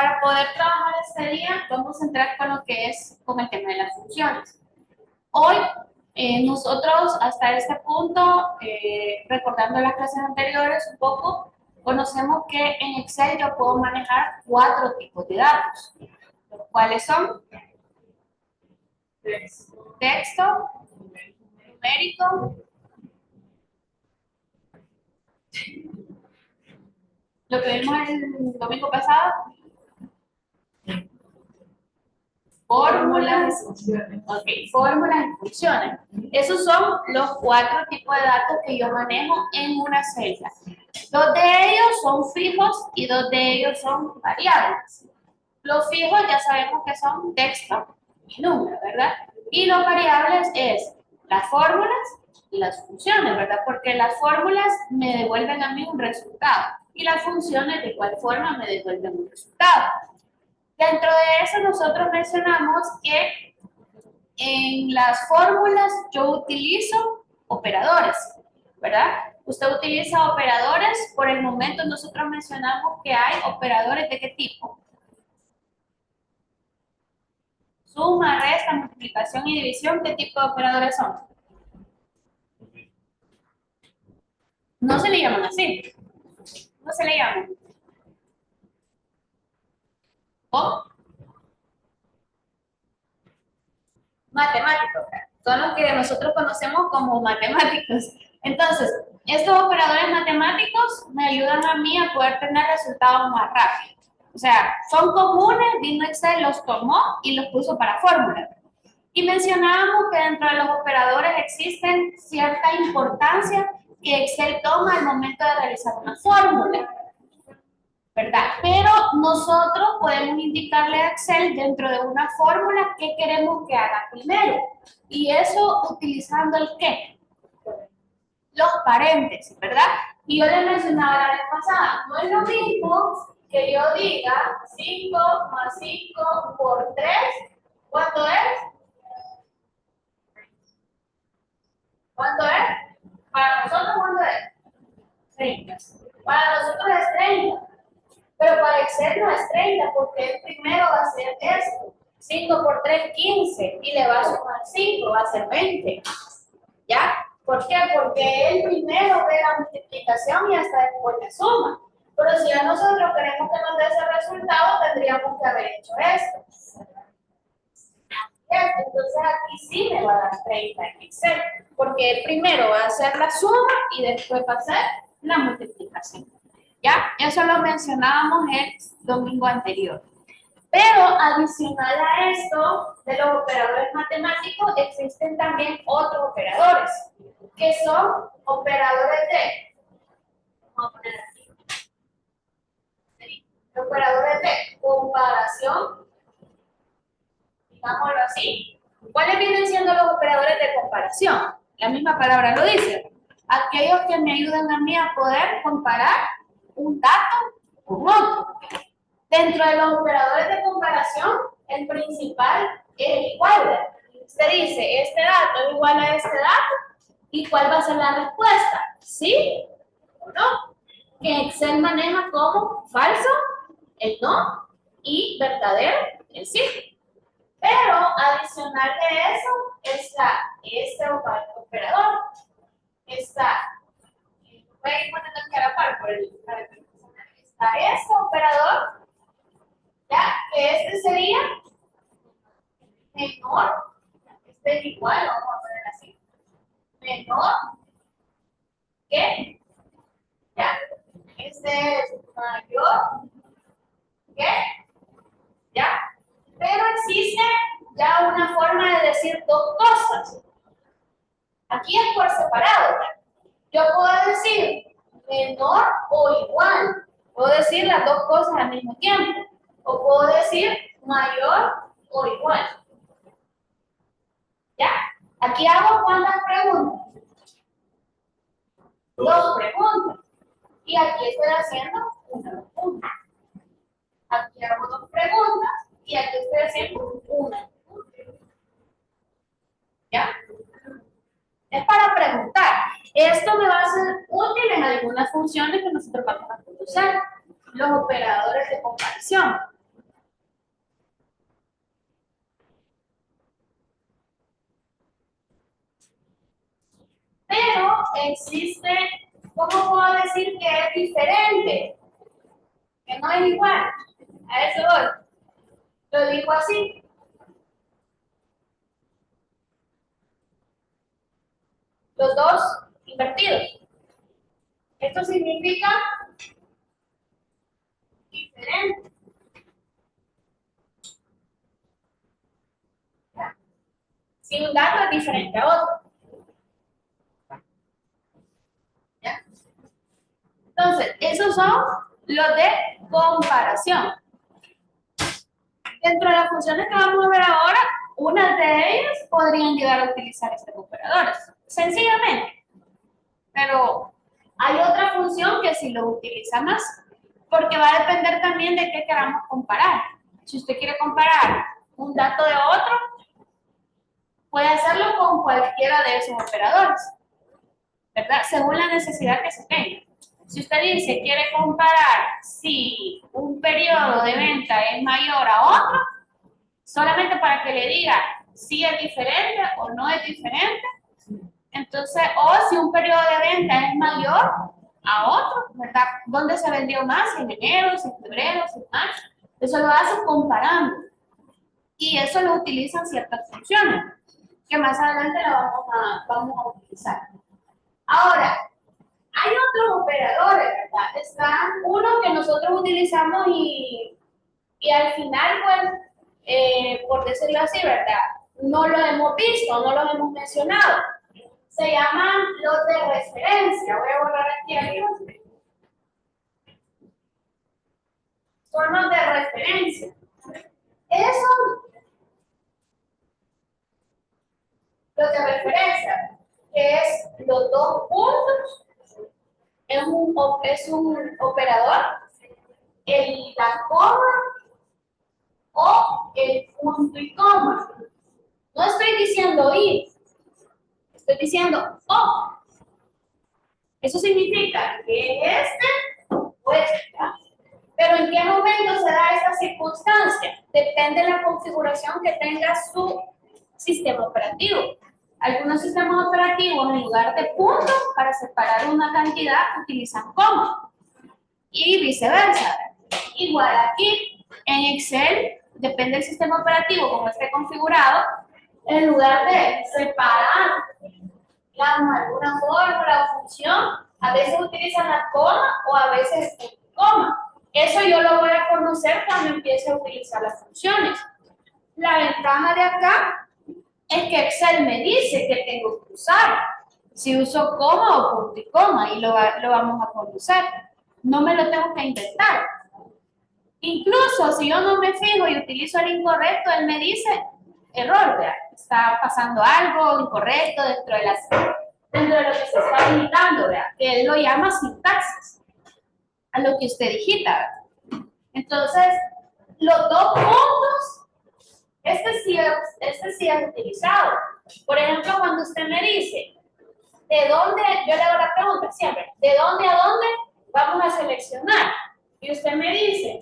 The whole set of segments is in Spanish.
Para poder trabajar este día, vamos a entrar con lo que es con el tema de las funciones. Hoy, nosotros hasta este punto, recordando las clases anteriores un poco, conocemos que en Excel yo puedo manejar 4 tipos de datos, los cuales son texto, numérico, lo que vimos el domingo pasado, fórmulas, fórmulas y funciones. Esos son los 4 tipos de datos que yo manejo en una celda. 2 de ellos son fijos y 2 de ellos son variables. Los fijos ya sabemos que son texto y número, ¿verdad? Y los variables es las fórmulas y las funciones, ¿verdad? Porque las fórmulas me devuelven a mí un resultado y las funciones de igual forma me devuelven un resultado. Dentro de eso nosotros mencionamos que en las fórmulas yo utilizo operadores, ¿verdad? Usted utiliza operadores, por el momento nosotros mencionamos que hay operadores de qué tipo. Suma, resta, multiplicación y división, ¿qué tipo de operadores son? No se le llaman así. ¿Cómo se le llaman? ¿O? Matemáticos. Son los que nosotros conocemos como matemáticos. Entonces, estos operadores matemáticos me ayudan a mí a poder tener resultados más rápidos. O sea, son comunes, vino Excel, los tomó y los puso para fórmulas. Y mencionábamos que dentro de los operadores existen cierta importancia que Excel toma al momento de realizar una fórmula, ¿verdad? Pero nosotros podemos indicarle a Excel dentro de una fórmula qué queremos que haga primero. Y eso utilizando el qué? Los paréntesis, ¿verdad? Y yo le mencionaba la vez pasada, no es lo mismo que yo diga 5 más 5 por 3, ¿cuánto es? ¿Cuánto es? Para nosotros, ¿cuánto es? 30. Para nosotros es 30. Pero para Excel no es 30, porque el primero va a ser esto. 5 por 3, 15. Y le va a sumar 5, va a ser 20. ¿Ya? ¿Por qué? Porque él primero ve la multiplicación y hasta después la suma. Pero si a nosotros queremos que nos dé ese resultado, tendríamos que haber hecho esto. Entonces aquí sí me va a dar 30 en Excel, porque el primero va a hacer la suma y después va a hacer la multiplicación. ¿Ya? Eso lo mencionábamos el domingo anterior. Pero adicional a esto de los operadores matemáticos, existen también otros operadores, que son operadores de, vamos a poner aquí, operadores de comparación, digámoslo así. ¿Cuáles vienen siendo los operadores de comparación? La misma palabra lo dice. Aquellos que me ayudan a mí a poder comparar un dato con otro. Dentro de los operadores de comparación, el principal es el igual. Usted dice, este dato es igual a este dato, ¿y cuál va a ser la respuesta? ¿Sí o no? Que Excel maneja como falso, el no, y verdadero, el sí. Pero adicional de eso está este operador. Está, voy a ir poniendo aquí a la par está este operador, ¿ya? Que este sería menor, este es igual, vamos a poner así, menor que, ¿ya? Este es mayor que, ¿ya? Pero existe ya una forma de decir dos cosas. Aquí es por separado. Yo puedo decir menor o igual. Puedo decir las dos cosas al mismo tiempo. O puedo decir mayor o igual. ¿Ya? Aquí hago cuántas preguntas. 2 preguntas. Y aquí estoy haciendo una pregunta. Aquí hago 2 preguntas y aquí estoy haciendo una pregunta. ¿Ya? Es para preguntar. Esto me va a ser útil en algunas funciones que nosotros vamos a usar. Los operadores de comparación. Pero existe, ¿cómo puedo decir que es diferente? Que no es igual. A eso voy. Lo digo así. Los dos invertidos. Esto significa diferente. ¿Ya? Si un dato es diferente a otro. ¿Ya? Entonces, esos son los de comparación. Dentro de las funciones que vamos a ver ahora, unas de ellas podrían llegar a utilizar estos operadores, sencillamente. Pero hay otra función que sí lo utiliza más, porque va a depender también de qué queramos comparar. Si usted quiere comparar un dato de otro, puede hacerlo con cualquiera de esos operadores, ¿verdad? Según la necesidad que se tenga. Si usted dice, quiere comparar si un periodo de venta es mayor a otro, solamente para que le diga si es diferente o no es diferente, entonces, o si un periodo de venta es mayor a otro, ¿verdad? ¿Dónde se vendió más? ¿En enero, en febrero, en marzo? Eso lo hace comparando. Y eso lo utilizan ciertas funciones, que más adelante la vamos a utilizar. Ahora, hay otros operadores, ¿verdad? Está uno que nosotros utilizamos y al final, pues, por decirlo así, ¿verdad? No lo hemos visto, no lo hemos mencionado. Se llaman los de referencia. Voy a borrar aquí arriba. Son los de referencia. Esos, los de referencia, que es los dos puntos, es un operador, la coma o el punto y coma. No estoy diciendo y, estoy diciendo o. Eso significa que este o este. Pero ¿en qué momento se da esta circunstancia? Depende de la configuración que tenga su sistema operativo. Algunos sistemas operativos, en lugar de puntos, para separar una cantidad, utilizan coma. Y viceversa. Igual aquí, en Excel, depende del sistema operativo, como esté configurado, en lugar de separar, digamos, alguna fórmula o función, a veces utilizan la coma o a veces el coma. Eso yo lo voy a conocer cuando empiece a utilizar las funciones. La ventaja de acá es que Excel me dice que tengo que usar. Si uso coma o punto y coma, y lo vamos a conocer. No me lo tengo que inventar. Incluso si yo no me fijo y utilizo el incorrecto, él me dice, error, ¿verdad? Está pasando algo incorrecto dentro de lo que se está digitando, ¿verdad? Que él lo llama sintaxis, a lo que usted digita. Entonces, los dos puntos, este sí es utilizado. Por ejemplo, cuando usted me dice, ¿de dónde? Yo le hago la pregunta siempre, ¿de dónde a dónde vamos a seleccionar? Y usted me dice,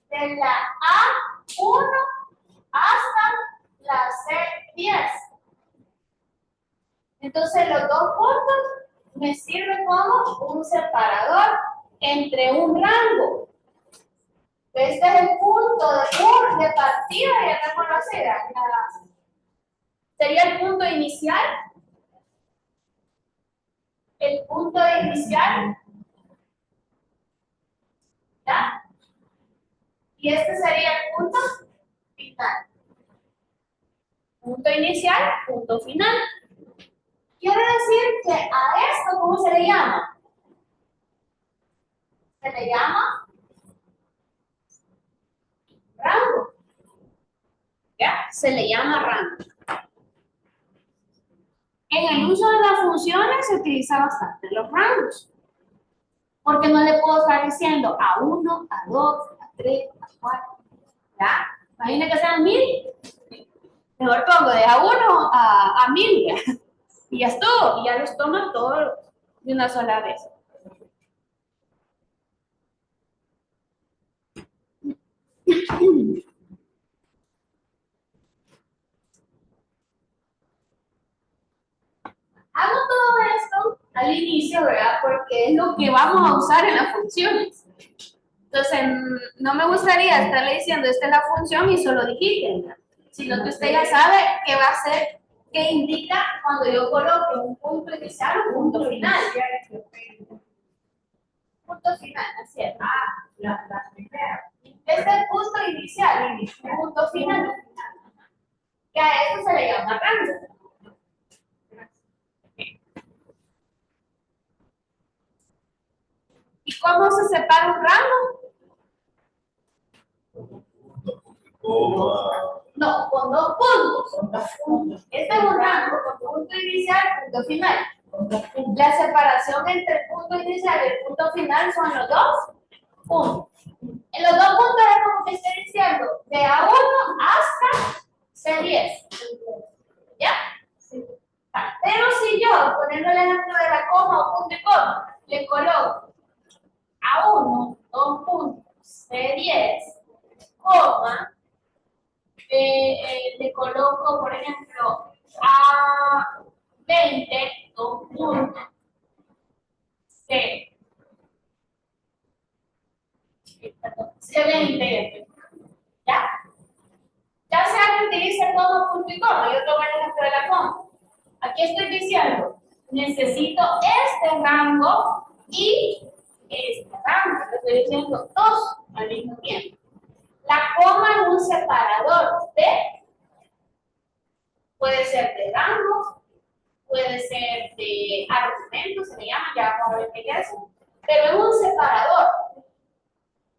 de la A1 hasta la C10. Entonces, los dos puntos me sirven como un separador entre un rango. Este es el punto de partida, ya te conocerás. Sería el punto inicial. El punto inicial. ¿Ya? Y este sería el punto final. Punto inicial, punto final. Quiere decir que a esto, ¿cómo se le llama? Se le llama rango. ¿Ya? Se le llama rango. En el uso de las funciones se utiliza bastante los rangos. Porque no le puedo estar diciendo A1, A2, A3, A4. ¿Ya? Imagina que sean 1000. Mejor pongo de A1 a 1000. ¿Ya? Y ya estuvo. Y ya los toma todos de una sola vez. Hago todo al inicio, ¿verdad? Porque es lo que vamos a usar en las funciones. Entonces, no me gustaría estarle diciendo esta es la función y solo digiten, sino que usted ya sabe qué va a hacer, qué indica cuando yo coloque un punto inicial o un punto final. Punto final, así es. La primera. Este es el punto inicial, el punto final. Que a esto se le llama rango. ¿Y cómo se separa un rango? No, con dos puntos. Este es un rango con punto inicial y punto final. La separación entre el punto inicial y el punto final son los dos puntos. En los dos puntos es como que estoy diciendo de A1 hasta C10. ¿Ya? Pero si yo, poniendo el ejemplo de la coma o punto y coma, le coloco A1, 2 puntos, C10, coma, le coloco, por ejemplo, A20, 2 puntos, C20, ¿ya? Ya sea que utilice coma, punto y coma, yo tomo el ejemplo de la coma. Aquí estoy diciendo, necesito este rango y este rango. Estoy diciendo dos al mismo tiempo. La coma es un separador puede ser de rangos, puede ser de argumentos, se le llama, ya vamos a ver qué es eso, pero es un separador.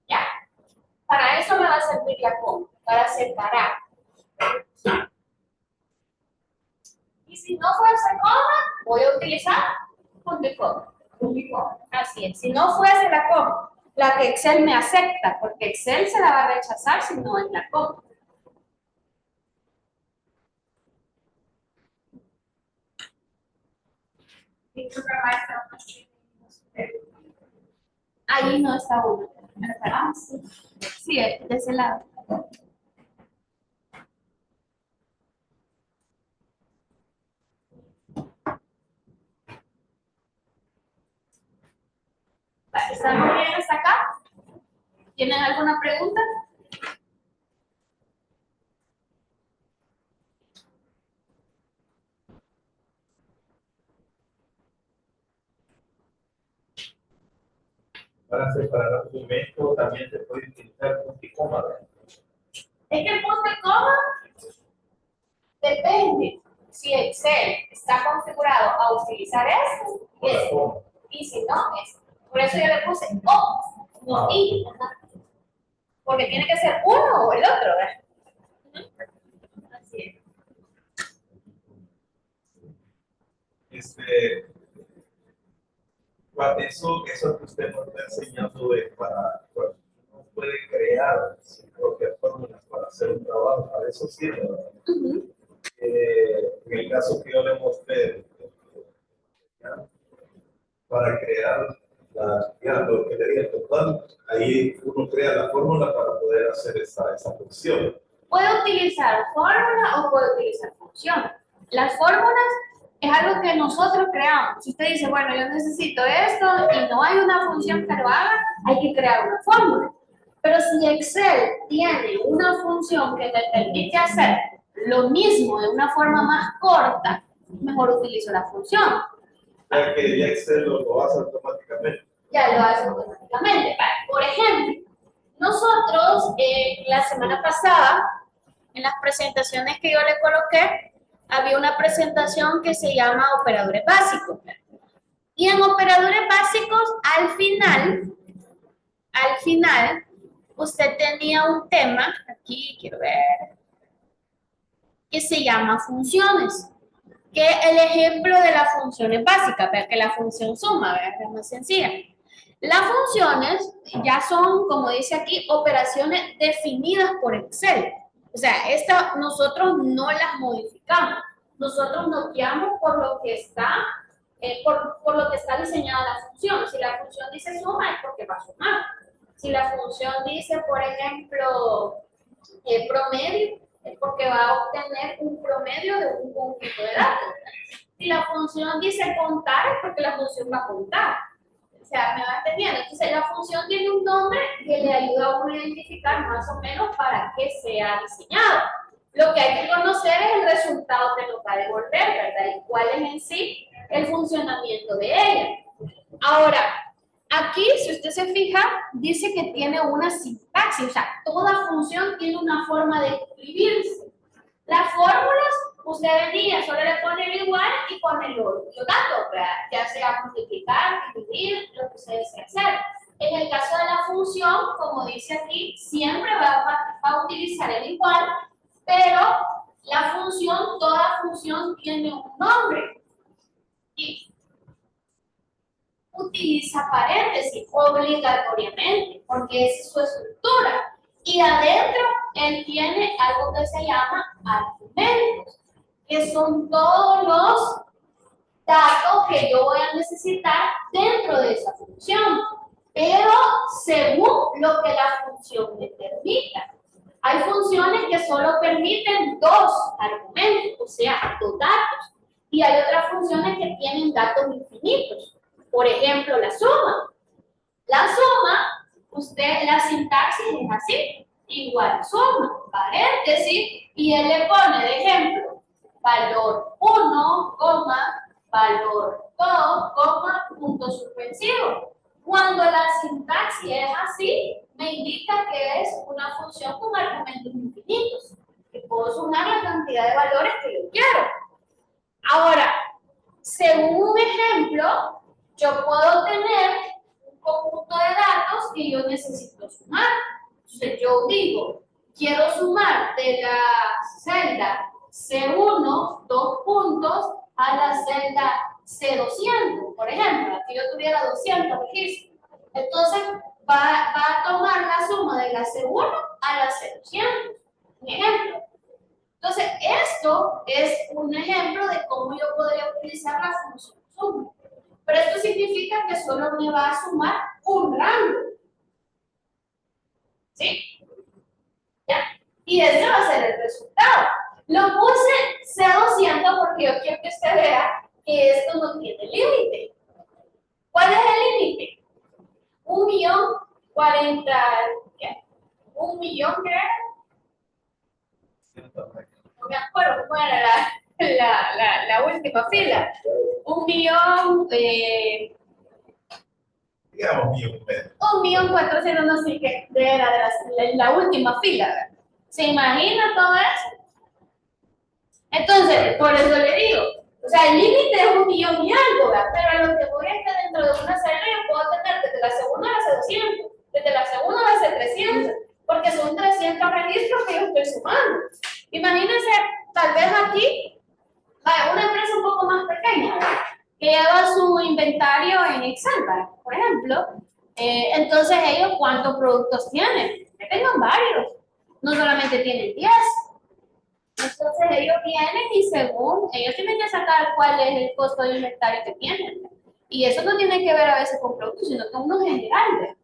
¿Ya? Para eso me va a servir la coma, para separar. Y si no fuese coma, voy a utilizar punto y coma. Así es. Si no fuese la coma, la que Excel me acepta, porque Excel se la va a rechazar si no es la coma. Ahí no está uno. Sí, de ese lado. ¿Estamos bien hasta acá? ¿Tienen alguna pregunta? Para separar argumentos también se puede utilizar punto y coma, ¿verdad? Es que el punto y coma depende si Excel está configurado a utilizar esto y si no, es. Por eso yo le puse o, no y. Porque tiene que ser uno o el otro, ¿verdad? Así es. Eso que usted nos está enseñando es para uno puede crear sus propias fórmulas para hacer un trabajo, para eso sirve, ¿verdad? En el caso que yo le mostré, ¿ya? Para crear lo que le dije total, ahí uno crea la fórmula para poder hacer esa función. Puede utilizar fórmula o puede utilizar función. Las fórmulas es algo que nosotros creamos. Si usted dice, bueno, yo necesito esto y no hay una función que lo haga, hay que crear una fórmula. Pero si Excel tiene una función que te permite hacer lo mismo de una forma más corta, mejor utilizo la función. Ya que ya Excel lo hace automáticamente. Ya lo hace automáticamente. Por ejemplo, nosotros la semana pasada, en las presentaciones que yo le coloqué, había una presentación que se llama operadores básicos. Y en operadores básicos, al final, usted tenía un tema, aquí quiero ver, que se llama funciones. Que el ejemplo de las funciones básicas, vea que la función suma, vea que es más sencilla. Las funciones ya son, como dice aquí, operaciones definidas por Excel. O sea, nosotros no las modificamos. Nosotros nos guiamos por lo que está, por lo que está diseñada la función. Si la función dice suma, es porque va a sumar. Si la función dice, por ejemplo, promedio, es porque va a obtener un promedio de un conjunto de datos. Si la función dice contar, es porque la función va a contar. O sea, me va entendiendo. Entonces, la función tiene un nombre que le ayuda a uno a identificar más o menos para qué se ha diseñado. Lo que hay que conocer es el resultado que nos va a devolver, ¿verdad? Y cuál es en sí el funcionamiento de ella. Ahora, aquí, si usted se fija, dice que tiene una sintaxis, o sea, toda función tiene una forma de escribirse. Las fórmulas, usted venía, solo le pone el igual y pone los datos, ¿verdad? Ya sea multiplicar, dividir, lo que usted desea hacer. En el caso de la función, como dice aquí, siempre va a utilizar el igual, pero la función, toda función tiene un nombre. Y utiliza paréntesis obligatoriamente, porque esa es su estructura. Y adentro, él tiene algo que se llama argumentos, que son todos los datos que yo voy a necesitar dentro de esa función, pero según lo que la función me permita. Hay funciones que solo permiten 2 argumentos, o sea, 2 datos, y hay otras funciones que tienen datos infinitos. Por ejemplo, la suma. La suma, la sintaxis es así, igual suma, paréntesis, y él le pone de ejemplo, valor 1, valor 2, punto suspensivo. Cuando la sintaxis es así, me indica que es una función con argumentos infinitos, que puedo sumar la cantidad de valores que yo quiero. Ahora, según un ejemplo, yo puedo tener un conjunto de datos que yo necesito sumar. Entonces yo digo, quiero sumar de la celda C1, 2 puntos, a la celda C200, por ejemplo, aquí yo tuviera 200 registros. Entonces va a tomar la suma de la C1 a la C200, un ejemplo. Entonces, esto es un ejemplo de cómo yo podría utilizar la función suma. Pero esto significa que solo me va a sumar un rango. ¿Sí? ¿Ya? Y ese va a ser el resultado. Lo puse C200 porque yo quiero que usted vea que esto no tiene límite. ¿Cuál es el límite? 1.040.000, ¿qué? 1.000.000, ¿qué era? No me acuerdo cómo era la última fila. 1.000.000, digamos, 1.000.000. 1.400.000, no sé qué, era de la última fila, ¿verdad? ¿Se imagina todo eso? Entonces, por eso le digo, o sea, el límite es 1.000.000 y algo, ¿verdad? Pero a lo que voy es que dentro de una celda yo puedo tener desde la segunda a la C200, desde la segunda a la C300, porque son 300 registros que yo estoy sumando. Imagínense, tal vez aquí, una empresa un poco más pequeña, ¿verdad? Que lleva su inventario en Excel, ¿verdad? Por ejemplo, entonces ellos, ¿cuántos productos tienen? Que tengan varios, no solamente tienen 10. Entonces ellos vienen y según, ellos tienen que sacar cuál es el costo de inventario que tienen. Y eso no tiene que ver a veces con productos, sino con unos generales.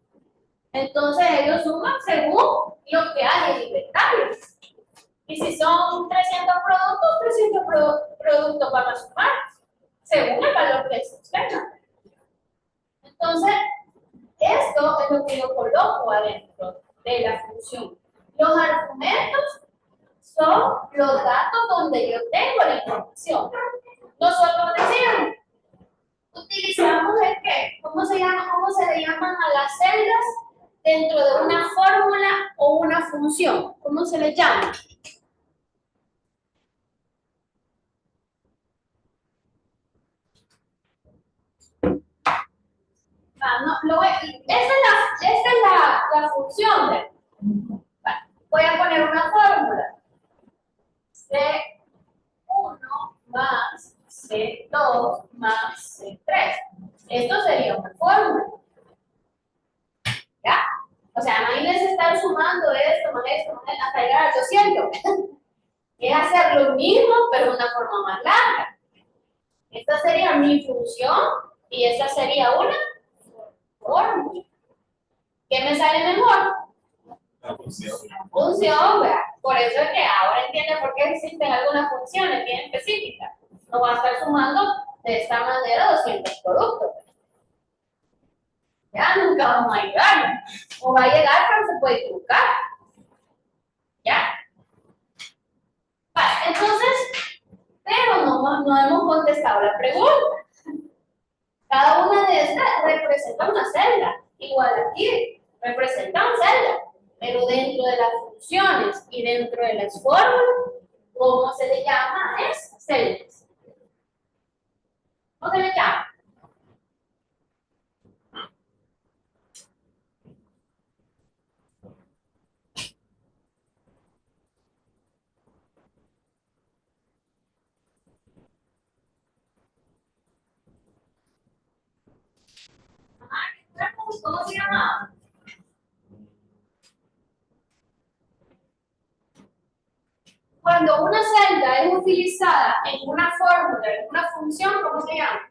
Entonces ellos suman según lo que hay en inventario. Y si son 300 productos, 300 productos van a sumar, según el valor que se tenga. Entonces, esto es lo que yo coloco adentro de la función. Los argumentos son los datos donde yo tengo la información. Nosotros decimos, utilizamos el qué, ¿cómo se le llaman a las celdas dentro de una fórmula o una función? ¿Cómo se les llama? Esta es la función. Voy a poner una fórmula. C1 más C2 más C3. Esto sería una fórmula. ¿Ya? O sea, imagínense estar sumando esto, más esto, más esto, hasta llegar al 200. Es hacer lo mismo, pero de una forma más larga. Esta sería mi función y esta sería una fórmula. ¿Qué me sale mejor? La función. La función, ¿verdad? Por eso es que ahora entiende por qué existen algunas funciones bien específicas. No va a estar sumando de esta manera 200 productos. Ya nunca vamos a llegar. O va a llegar, pero se puede equivocar. ¿Ya? Vale, entonces, pero no hemos contestado la pregunta. Cada una de estas representa una celda. Igual aquí, representa una celda. Pero dentro de las funciones y dentro de las fórmulas, ¿cómo se le llama? Es celdas. ¿Cómo se le llama? ¿Cómo se llama? Cuando una celda es utilizada en una fórmula, en una función, ¿cómo se llama?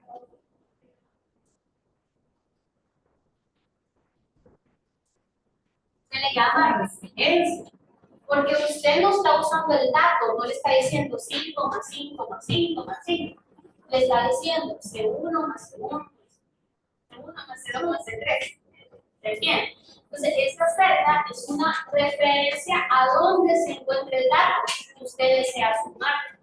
Se le llama referencia. Porque usted no está usando el dato, no le está diciendo 5 más 5 más 5 más 5. Le está diciendo C1 más C1 C1 más C2 más C3. ¿Se entiende? Entonces, esta celda es una referencia a dónde se encuentra el dato que usted desea sumar.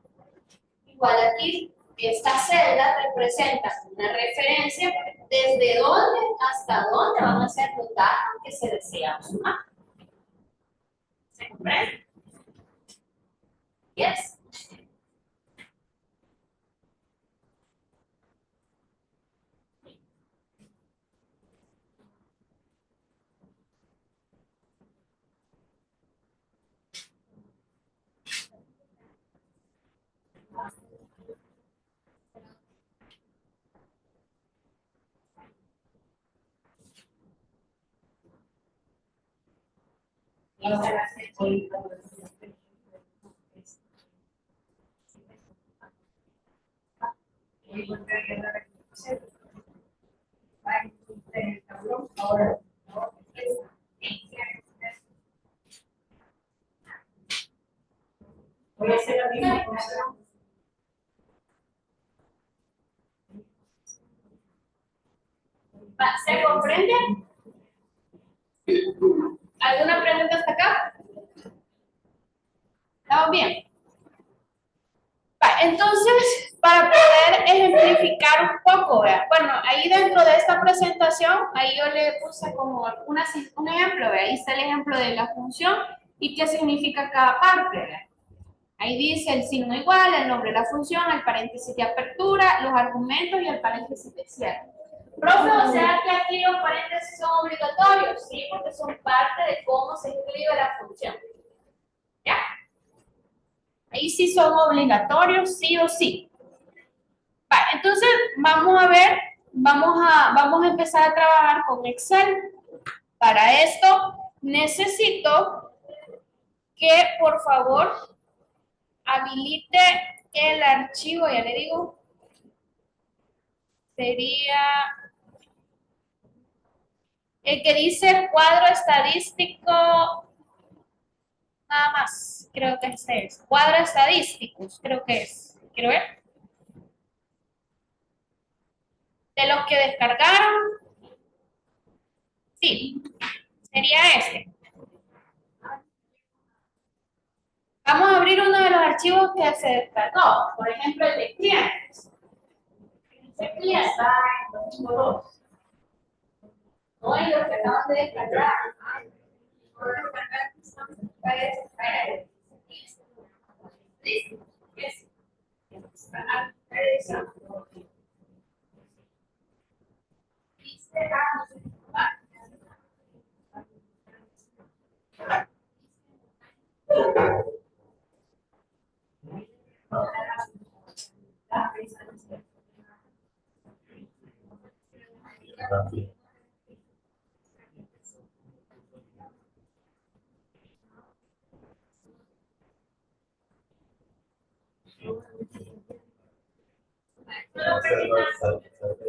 Igual aquí, esta celda representa una referencia desde dónde hasta dónde van a ser los datos que se desean sumar. ¿Se comprende? Yes. Voy a hacer la misma cosa. ¿Se comprende? ¿Alguna pregunta hasta acá? ¿Estamos bien? Entonces, para poder ejemplificar un poco, ¿vea? Bueno, ahí dentro de esta presentación, ahí yo le puse como un ejemplo, ¿vea? Ahí está el ejemplo de la función y qué significa cada parte, ¿vea? Ahí dice el signo igual, el nombre de la función, el paréntesis de apertura, los argumentos y el paréntesis de cierre. Profe, o sea que aquí los paréntesis son obligatorios, sí, porque son parte de cómo se escribe la función. ¿Ya? Ahí sí son obligatorios, sí o sí. Vale, entonces vamos a ver, vamos a empezar a trabajar con Excel. Para esto necesito que por favor habilite el archivo, ya le digo, sería el que dice cuadro estadístico, nada más, creo que este es, cuadro estadísticos, creo que es, quiero ver, de los que descargaron, sí, sería este. Vamos a abrir uno de los archivos que se descargó, por ejemplo el de clientes. El cliente, no hay los que acaban de descargar.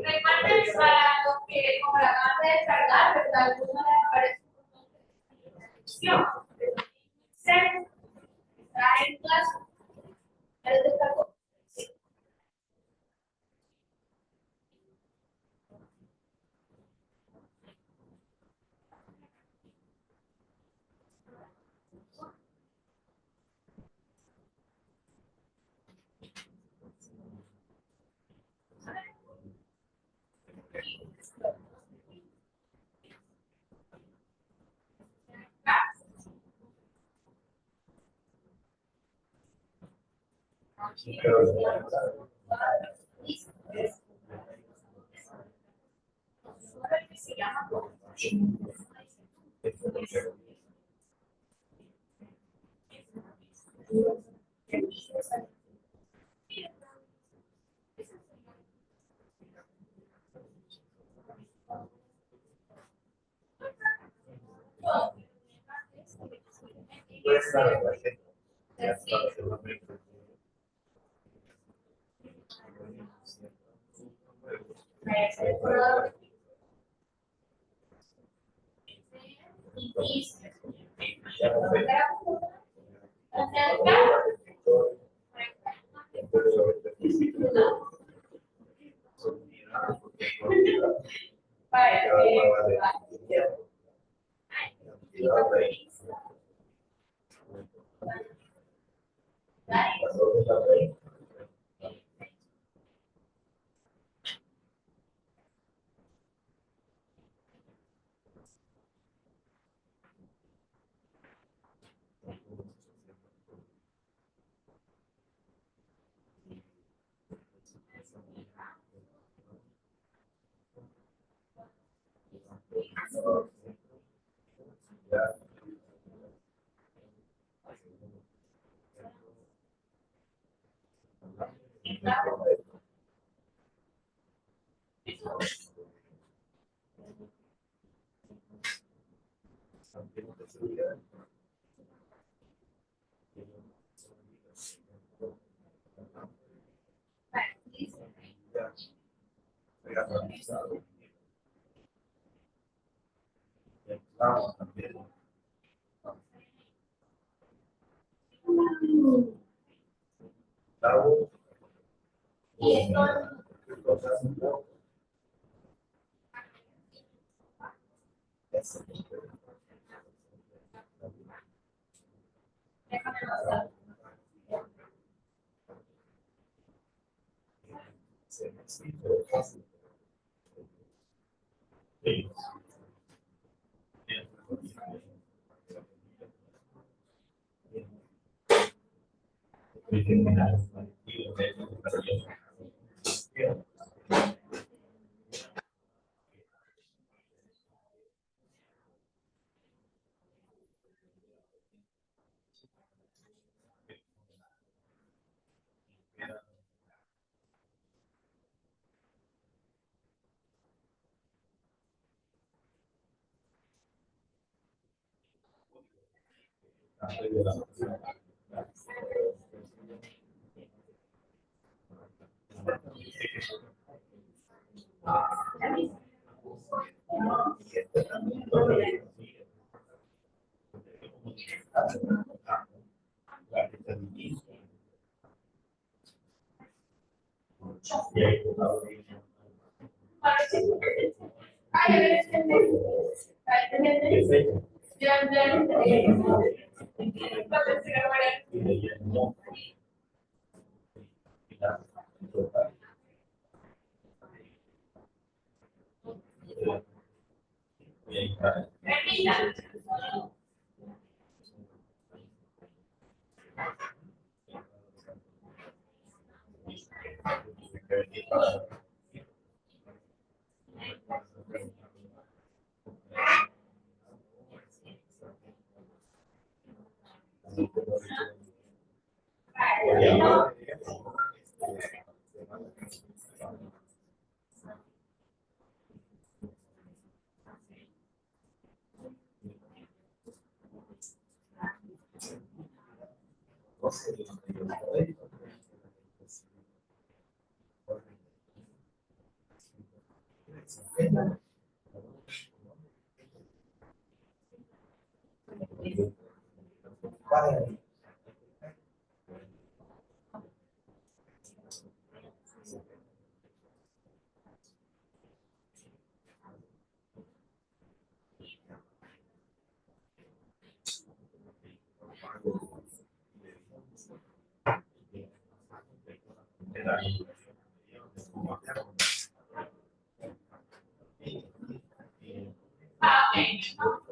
Recuerden para los que como la acaban de descargar, ¿verdad? Alguno les aparece una descripción. Está en clase. ¿Ya lo descargó?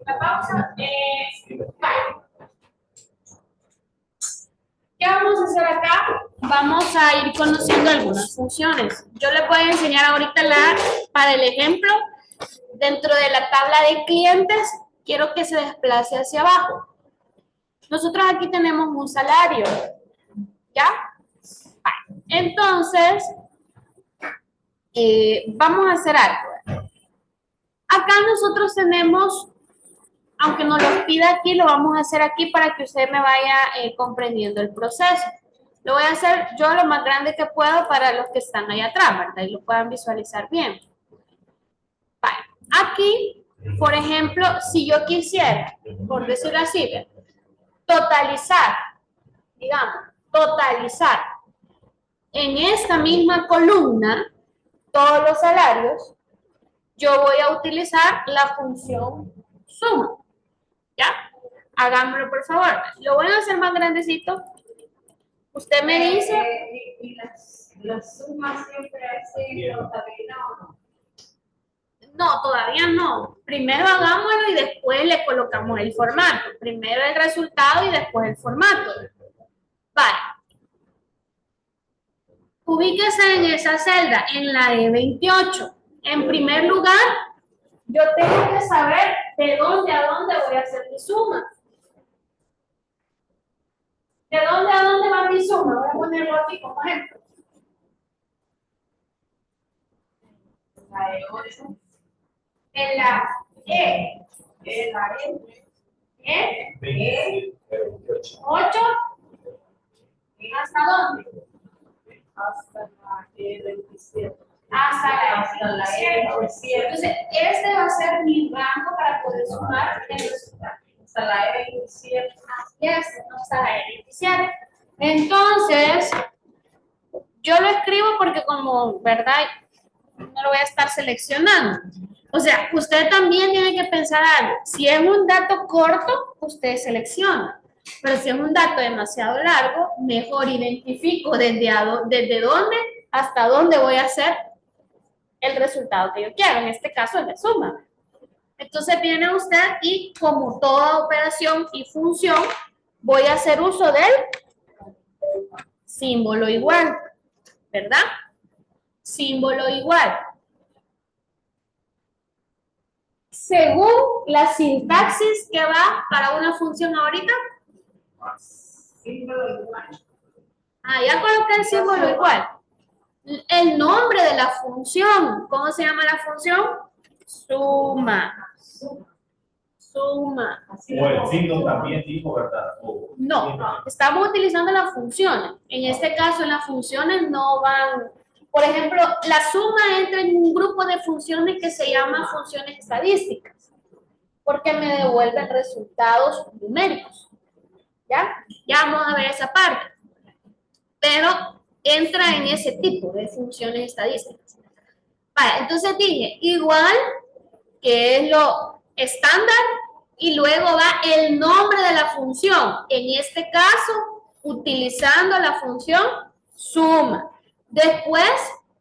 La pausa es... ¿Qué vamos a hacer acá? vamos a ir conociendo algunas funciones. Yo les voy a enseñar ahorita para el ejemplo, dentro de la tabla de clientes, quiero que se desplace hacia abajo. Nosotros aquí tenemos un salario, ¿ya? Entonces, vamos a hacer algo. Acá nosotros tenemos, aunque nos lo pida aquí, lo vamos a hacer aquí para que usted me vaya comprendiendo el proceso. Lo voy a hacer yo lo más grande que puedo para los que están allá atrás, ¿verdad? Y lo puedan visualizar bien. Vale. Aquí, por ejemplo, si yo quisiera, por decirlo así, totalizar, digamos, totalizar en esta misma columna todos los salarios, yo voy a utilizar la función suma. ¿Ya? Hagámoslo, por favor. Lo voy a hacer más grandecito. Usted me dice... ¿Y las sumas siempre así contabilidad o no? No, todavía no. Primero hagámoslo y después le colocamos el formato. Primero el resultado y después el formato. Vale. Ubíquese en esa celda, en la E28. En primer lugar, yo tengo que saber de dónde a dónde voy a hacer mi suma. ¿De dónde a dónde va mi suma? Voy a ponerlo aquí como ejemplo. La E8. En la E. En la E. 8. ¿Hasta dónde? Hasta la E27. Hasta la E27. Entonces, este va a ser mi rango para poder sumar el resultado. Hasta la E27. Así es, hasta la E27. Entonces, yo lo escribo porque como, ¿verdad? No lo voy a estar seleccionando. O sea, usted también tiene que pensar algo. Si es un dato corto, usted selecciona. Pero si es un dato demasiado largo, mejor identifico desde dónde hasta dónde voy a hacer el resultado que yo quiero. En este caso es la suma. Entonces viene usted y como toda operación y función, voy a hacer uso del símbolo igual, ¿verdad? Símbolo igual. Según la sintaxis que va para una función ahorita. Símbolo igual. Ya coloqué el símbolo igual. El nombre de la función, ¿cómo se llama la función? Suma. Suma. O el signo también dijo, ¿verdad? No, estamos utilizando las funciones. En este caso, las funciones no van... Por ejemplo, la suma entra en un grupo de funciones que se llama funciones estadísticas, porque me devuelven resultados numéricos. ¿Ya? Ya vamos a ver esa parte. Pero entra en ese tipo de funciones estadísticas. Vale, entonces dije, igual que es lo estándar, y luego va el nombre de la función. En este caso, utilizando la función suma. Después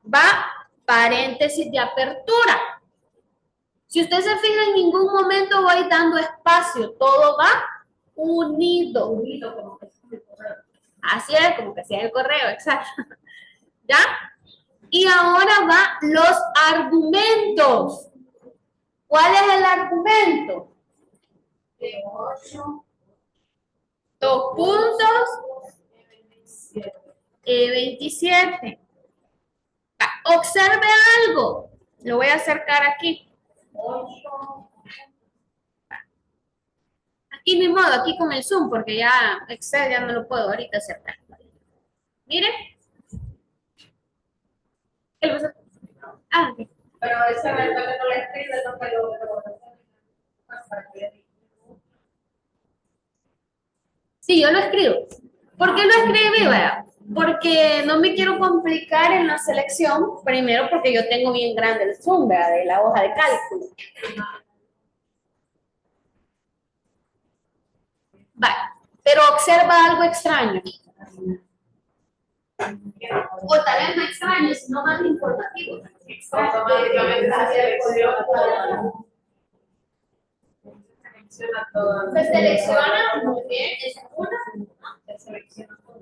va paréntesis de apertura. Si usted se fija, en ningún momento voy dando espacio, todo va unido. Unido como que es el correo. Así es, como que sea el correo, exacto. ¿Ya? Y ahora va los argumentos. ¿Cuál es el argumento? E8. Dos puntos, E27. Observe algo. Lo voy a acercar aquí. 8. Aquí ni modo, aquí con el zoom, porque ya Excel ya no lo puedo ahorita acercar. Mire. ¿Qué le pasa? Ok. Pero ese evento que no le escribe, no que lo para que le diga. Sí, yo lo escribo. ¿Por qué lo escribí? Vea? Porque no me quiero complicar en la selección. Primero, porque yo tengo bien grande el zoom, ¿verdad? De la hoja de cálculo. Vale. Pero observa algo extraño. O tal vez no extraño, sino más informativo. Automáticamente se selecciona todo. Selecciona todo. Se selecciona muy bien, es una. Se selecciona todo.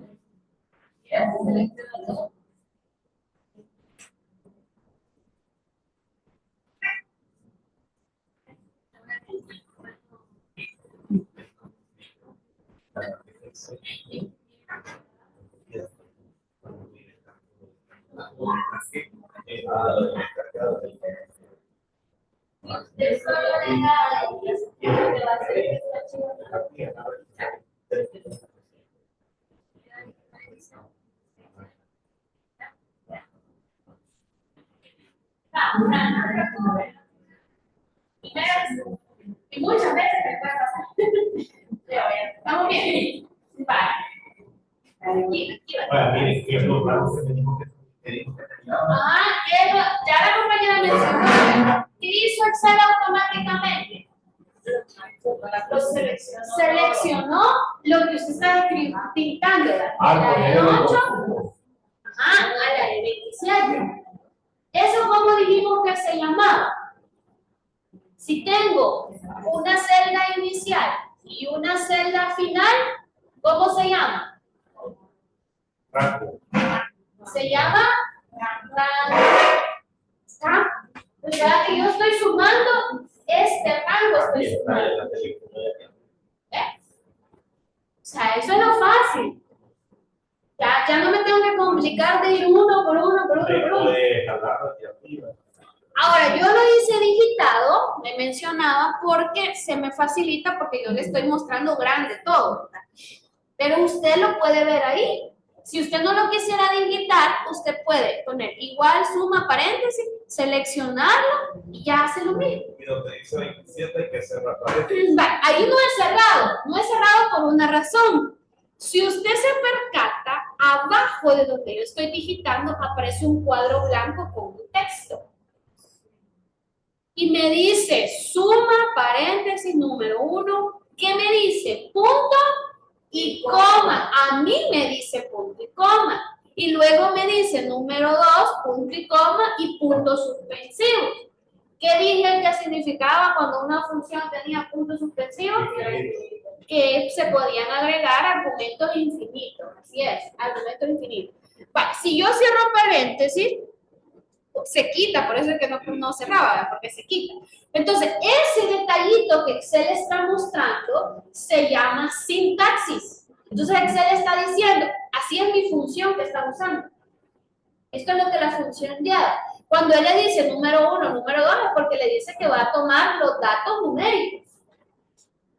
Usted solo deja que va a hacer esta y muchas veces me puede pasar. Pero bien, estamos bien. Vale. Aquí va. Ya la compañera mencionó. ¿Qué hizo Excel automáticamente? Seleccionó lo que usted está digitando. A la de 8 a la de 27. ¿Eso cómo dijimos que se llamaba? Si tengo una celda inicial y una celda final, ¿cómo se llama? Se llama rango. O sea que yo estoy sumando este rango, estoy sumando. O sea, eso es lo fácil. Ya no me tengo que complicar de ir uno por uno. Ahora, yo lo hice digitado, me mencionaba, porque se me facilita, porque yo le estoy mostrando grande todo, ¿verdad? Pero usted lo puede ver ahí. Si usted no lo quisiera digitar, usted puede poner igual, suma, paréntesis, seleccionarlo y ya hace lo mismo. Y donde dice 27 hay que cerrar paréntesis. Ahí no es cerrado por una razón. Si usted se percata, abajo de donde yo estoy digitando aparece un cuadro blanco con un texto. Y me dice suma, paréntesis, número 1. ¿Qué me dice? Punto y coma. A mí me dice punto y coma. Y luego me dice número 2, punto y coma y puntos suspensivos. ¿Qué dije que significaba cuando una función tenía puntos suspensivos? Que se podían agregar argumentos infinitos. Así es, argumentos infinitos. Vale, si yo cierro paréntesis, se quita, por eso es que no cerraba, ¿verdad? Porque se quita. Entonces, ese detallito que Excel está mostrando se llama sintaxis. Entonces, Excel está diciendo, así es mi función que está usando. Esto es lo que la función enviada. Cuando él le dice número 1, número 2, es porque le dice que va a tomar los datos numéricos.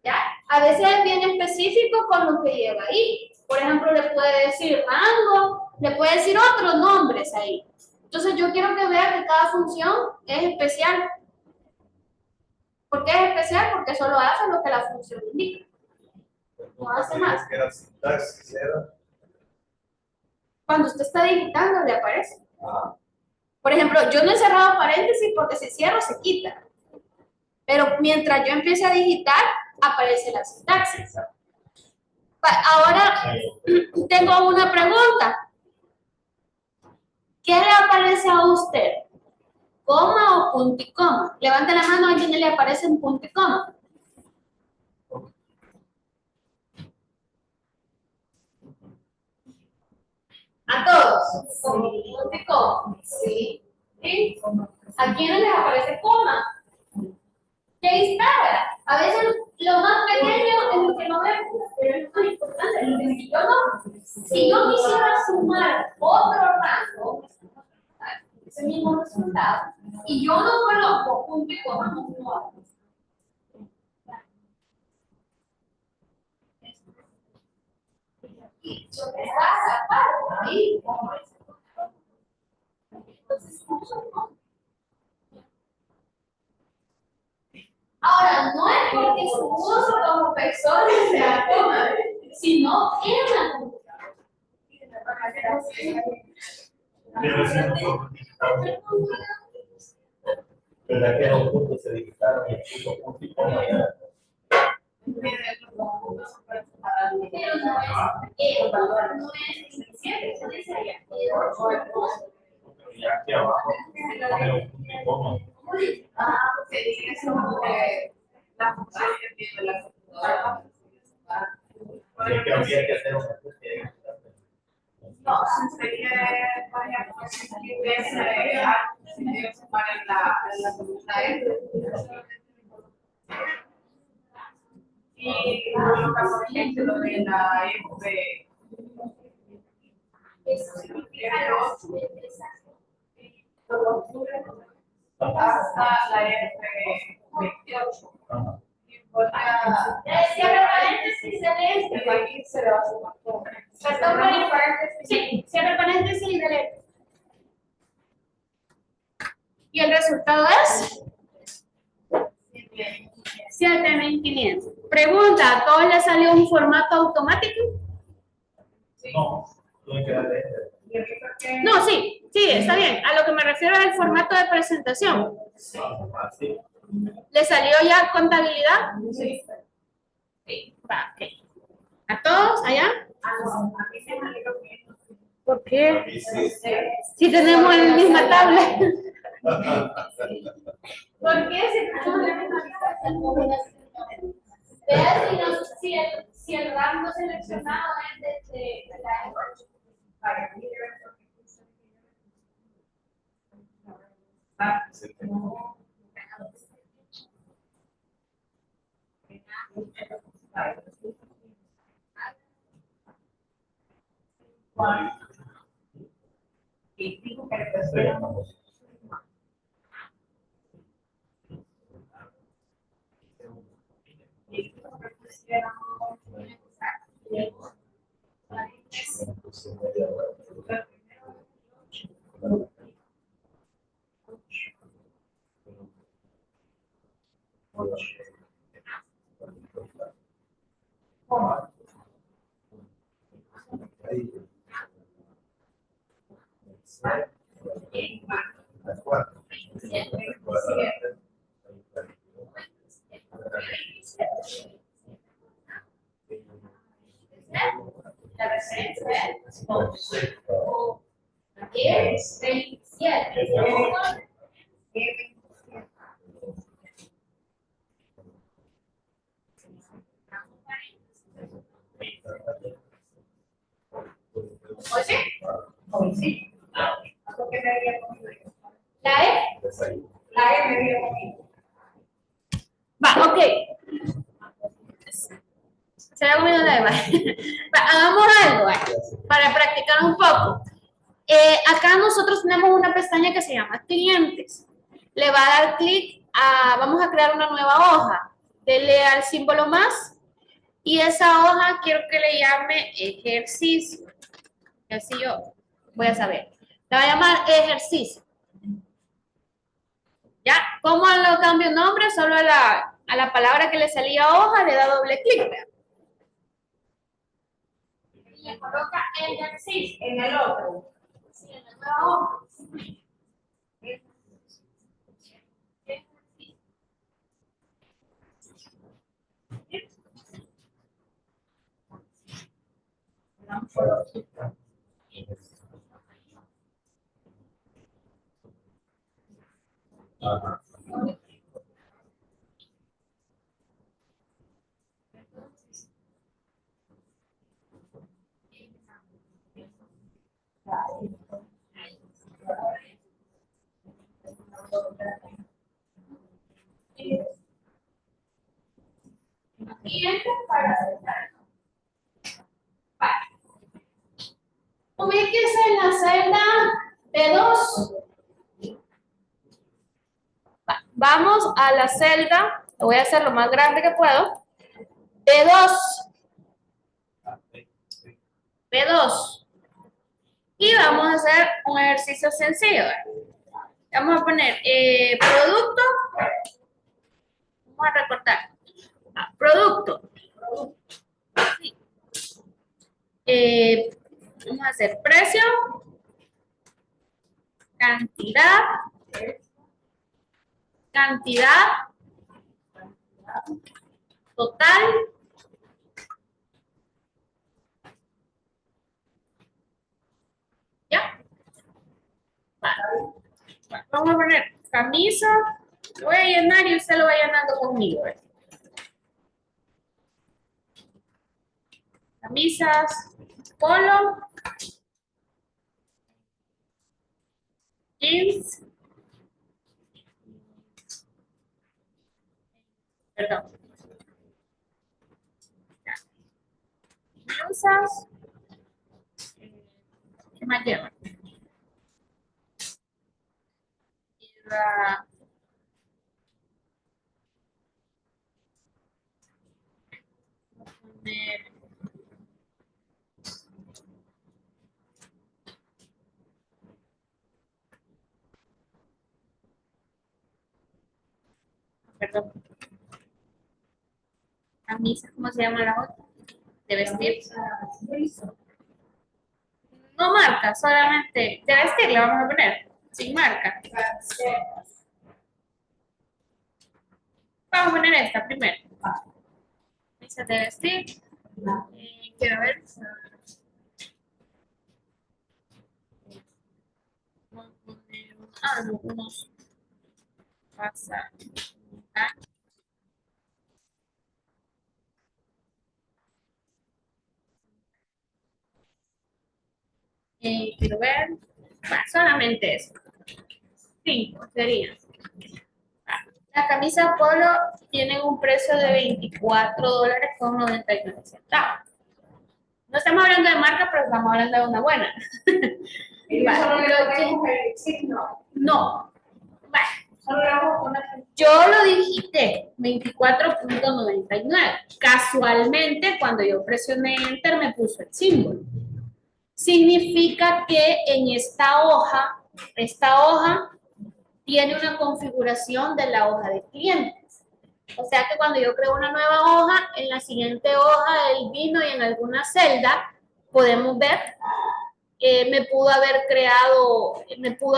¿Ya? A veces es bien específico con lo que lleva ahí. Por ejemplo, le puede decir rango, le puede decir otros nombres ahí. Entonces yo quiero que vean que cada función es especial. ¿Por qué es especial? Porque solo hace lo que la función indica. No hace más. Que era sintaxis, era. Cuando usted está digitando, le aparece. Ah. Por ejemplo, yo no he cerrado paréntesis porque si cierro se quita. Pero mientras yo empiece a digitar, aparece la sintaxis. Ahora tengo una pregunta. ¿Qué le aparece a usted? ¿Coma o punto y coma? Levante la mano a quien le aparece un punto y coma. A todos. Punto y coma. Sí. ¿Sí? ¿A quiénes les aparece coma? Y ahí está, ¿verdad? A veces lo más pequeño es lo que no vemos, pero es lo más importante. Si yo quisiera sumar otro rango, ese mismo resultado, y yo no coloco punto y coma, no hago. Y sobre esa parte, ahí, entonces, ahora, no es porque su uso como persona sea coma, sino en la computadora. ¿Verdad que los puntos se digitaron y el punto y coma ya? Pero no es suficiente, eso dice allá. Ya aquí abajo pone un punto y coma. Se dice eso porque la función que tiene la computadora. Así que habría que hacer una especie de. No, Y coloca, por ejemplo, de la F. Hasta la F28. Ajá. Cierra paréntesis, delete. Y aquí se va a sumar todo. Perdón, sí, cierra paréntesis y delete. Y el resultado es 7.500. Pregunta, ¿a todos les salió un formato automático? No, tuve que darle enter. Y aquí fue que- No, sí, está bien. A lo que me refiero es el formato de presentación. Así. ¿Le salió ya contabilidad? Sí. Sí, va, ok. ¿A todos allá? No, a mí se me alegró que- ¿Por qué? Aquí sí. Si tenemos la misma tabla. ¿Por qué si tenemos la misma tabla? Vea si el rango seleccionado es de la Y digo que le pusiéramos La referencia es 27. ¿Oye? Hoy sí. Porque me había comido. ¿La E? La E me había comido. Va, ok. Se ha comido la E. Va, hagamos algo para practicar un poco. Acá nosotros tenemos una pestaña que se llama clientes. Le va a dar clic a, vamos a crear una nueva hoja. Dele al símbolo más y esa hoja quiero que le llame ejercicio. Y así yo voy a saber. Le va a llamar ejercicio. ¿Ya? ¿Cómo lo cambio el nombre? Solo a la palabra que le salía hoja le da doble clic. ¿Vea? Y le coloca ejercicio. En el otro. Sí, en la nueva hoja. Ajá. Y esto para aceptar. Vale. Ubíquese en la celda B2. Vamos a la celda, lo voy a hacer lo más grande que puedo. B2. B2. Y vamos a hacer un ejercicio sencillo. Vamos a poner producto. Vamos a recortar. Producto. Sí. Vamos a hacer precio. Cantidad. Total. ¿Ya? Vale. Vamos a poner camisa. Lo voy a llenar y usted lo va llenando conmigo. Camisas, polo. jeans. Perdón. Blusas. ¿Qué más lleva? Lleva poner, perdón, camisa, ¿cómo se llama la otra? De vestir. No marca, solamente de vestir le vamos a poner, sin marca. Vamos a poner esta primero. Camisa de vestir. Quiero ver. Vamos a poner unos pasa. Quiero ver. Solamente eso. 5 sería. La camisa polo tiene un precio de $24.99. No estamos hablando de marca, pero estamos hablando de una buena. Y Vale, solo le lo ponemos el signo. No. Vale. Solo le vamos a poner Yo lo digité, 24.99. Casualmente, cuando yo presioné Enter, me puso el símbolo. Significa que en esta hoja tiene una configuración de la hoja de clientes. O sea que cuando yo creo una nueva hoja, en la siguiente hoja del vino y en alguna celda, podemos ver me pudo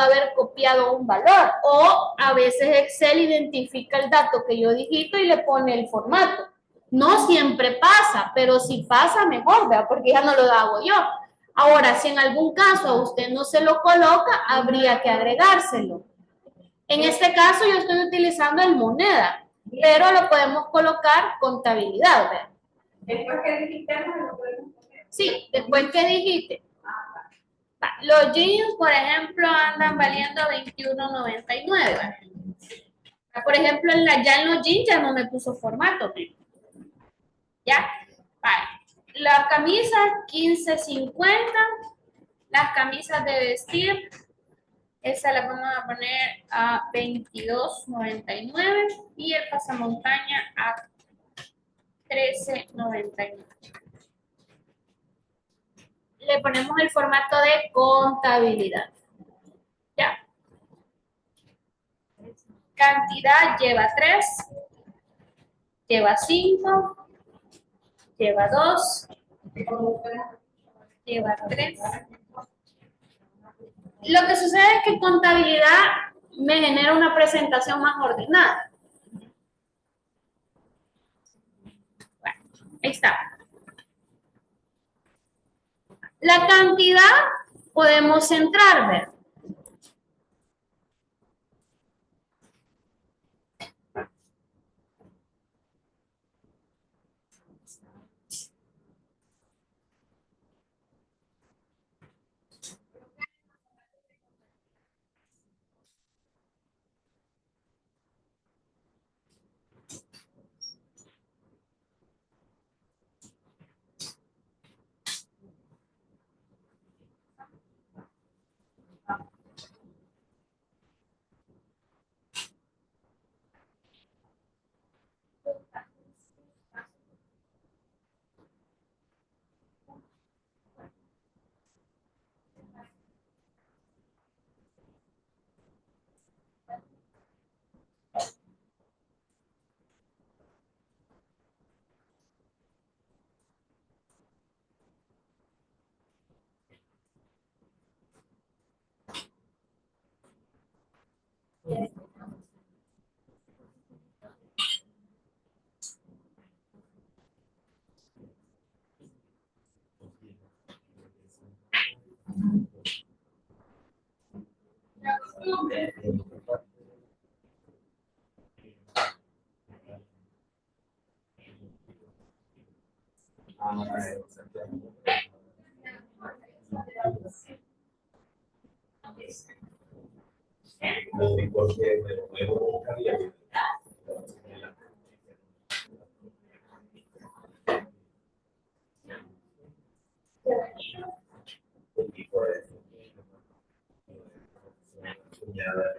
haber copiado un valor, o a veces Excel identifica el dato que yo digito y le pone el formato. No siempre pasa, pero si pasa mejor, ¿verdad? Porque ya no lo hago yo. Ahora, si en algún caso a usted no se lo coloca, habría que agregárselo. En este caso yo estoy utilizando el moneda, pero lo podemos colocar contabilidad, ¿verdad? después que digitemos lo podemos poner. Sí, después que digite. Los jeans, por ejemplo, andan valiendo $21.99. Por ejemplo, ya en los jeans ya no me puso formato. ¿Ya? Vale. Las camisas, $15.50. Las camisas de vestir, esa la vamos a poner a $22.99. Y el pasamontaña a $13.99. Le ponemos el formato de contabilidad. ¿Ya? Cantidad lleva 3, lleva 5, lleva 2, lleva 3. Lo que sucede es que contabilidad me genera una presentación más ordenada. Bueno, ahí está. La cantidad podemos centrar, ¿ver? Así porque me lo puedo buscar y ahí. Un tipo de cuñada.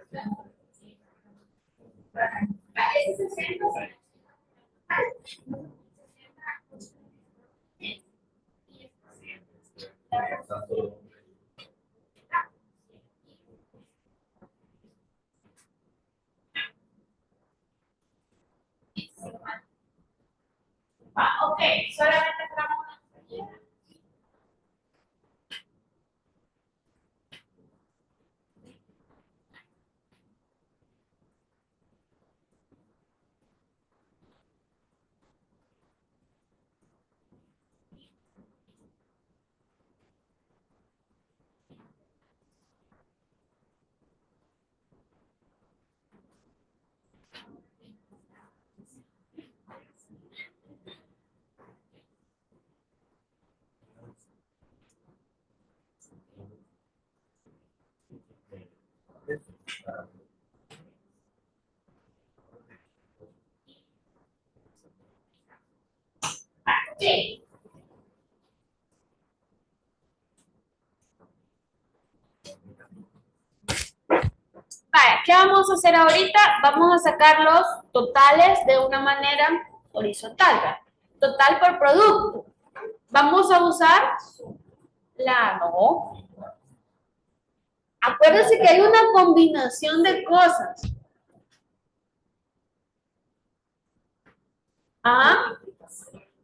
Tanto Ah, ok, solamente entramos una. Sí. Vale, ¿qué vamos a hacer ahorita? Vamos a sacar los totales de una manera horizontal, ¿verdad? Total por producto. Vamos a usar no. Acuérdense que hay una combinación de cosas. ¿Ah?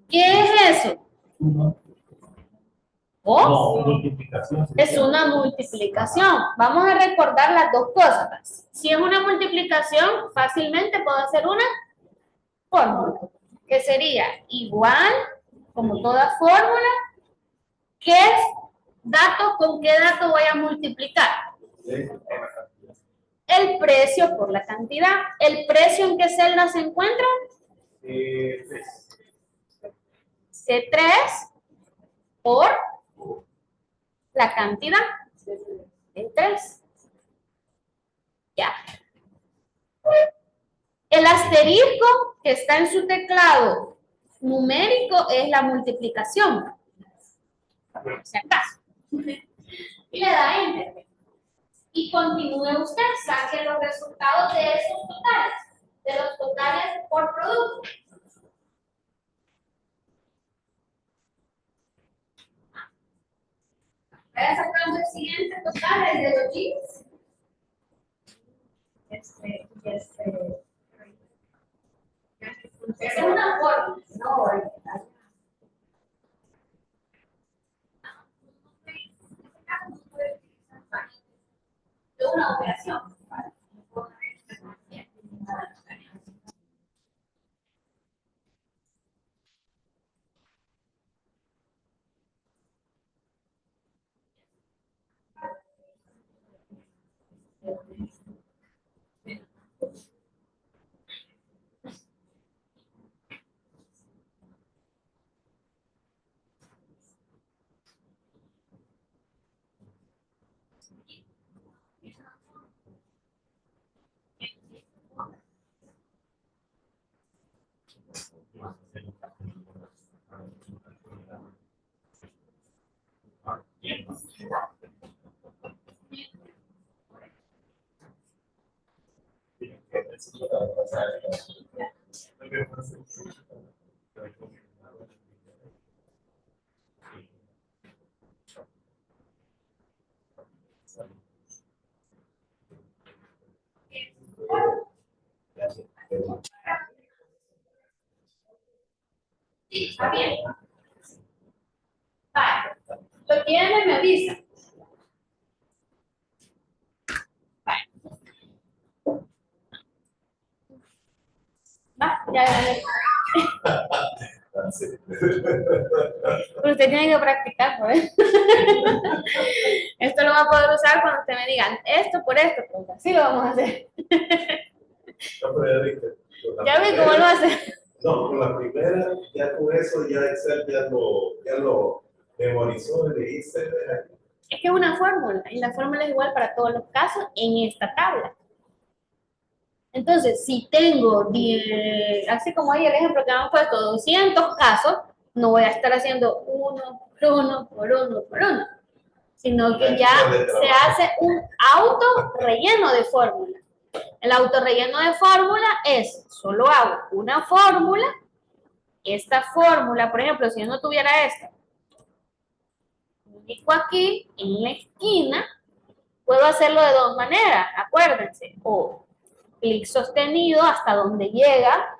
¿Qué es eso? ¿Oh? no, multiplicación. Es una multiplicación. Vamos a recordar las dos cosas. Si es una multiplicación, fácilmente puedo hacer una fórmula, que sería igual, como toda fórmula, ¿qué es dato con qué dato voy a multiplicar? El precio por la cantidad. ¿El precio en qué celda se encuentra? C3 por la cantidad de 3. Ya. El asterisco que está en su teclado numérico es la multiplicación. Por si acaso. Y le da enter. Y continúe usted, saque los resultados de esos totales, de los totales por producto. Vaya sacando el siguiente total, el de los jeans. Esa es una forma. No, de una operación. Sí, está bien. Vale. Lo tiene, me avisa. Vale. Va, ya. Pero usted tiene que practicar, pues. Esto lo va a poder usar cuando usted me diga esto por esto, pues así lo vamos a hacer. Ya vi cómo lo hace. No, con la primera, ya con eso, ya Excel ya lo memorizó, le hice. Es que es una fórmula y la fórmula es igual para todos los casos en esta tabla. Entonces, si tengo, así como hay el ejemplo que hemos puesto, 200 casos, no voy a estar haciendo uno por uno, por uno, por uno, sino que ya se hace un auto relleno de fórmula. El auto relleno de fórmula es, solo hago una fórmula, esta fórmula, por ejemplo, si yo no tuviera esta, clico aquí en la esquina, puedo hacerlo de dos maneras, acuérdense, o clic sostenido hasta donde llega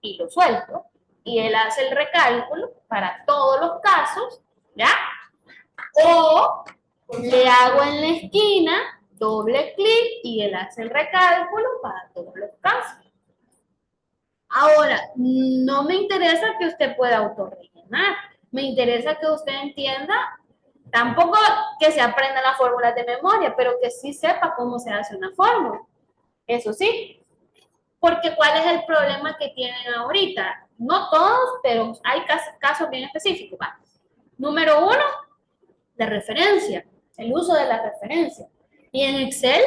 y lo suelto, y él hace el recálculo para todos los casos, ¿ya? O le hago en la esquina, doble clic y él hace el recálculo para todos los casos. Ahora, no me interesa que usted pueda autorrellenar, me interesa que usted entienda, tampoco que se aprenda las fórmulas de memoria, pero que sí sepa cómo se hace una fórmula. Eso sí, porque ¿cuál es el problema que tienen ahorita? No todos, pero hay casos bien específicos. ¿Va? Número uno, de referencia, el uso de la referencia. Y en Excel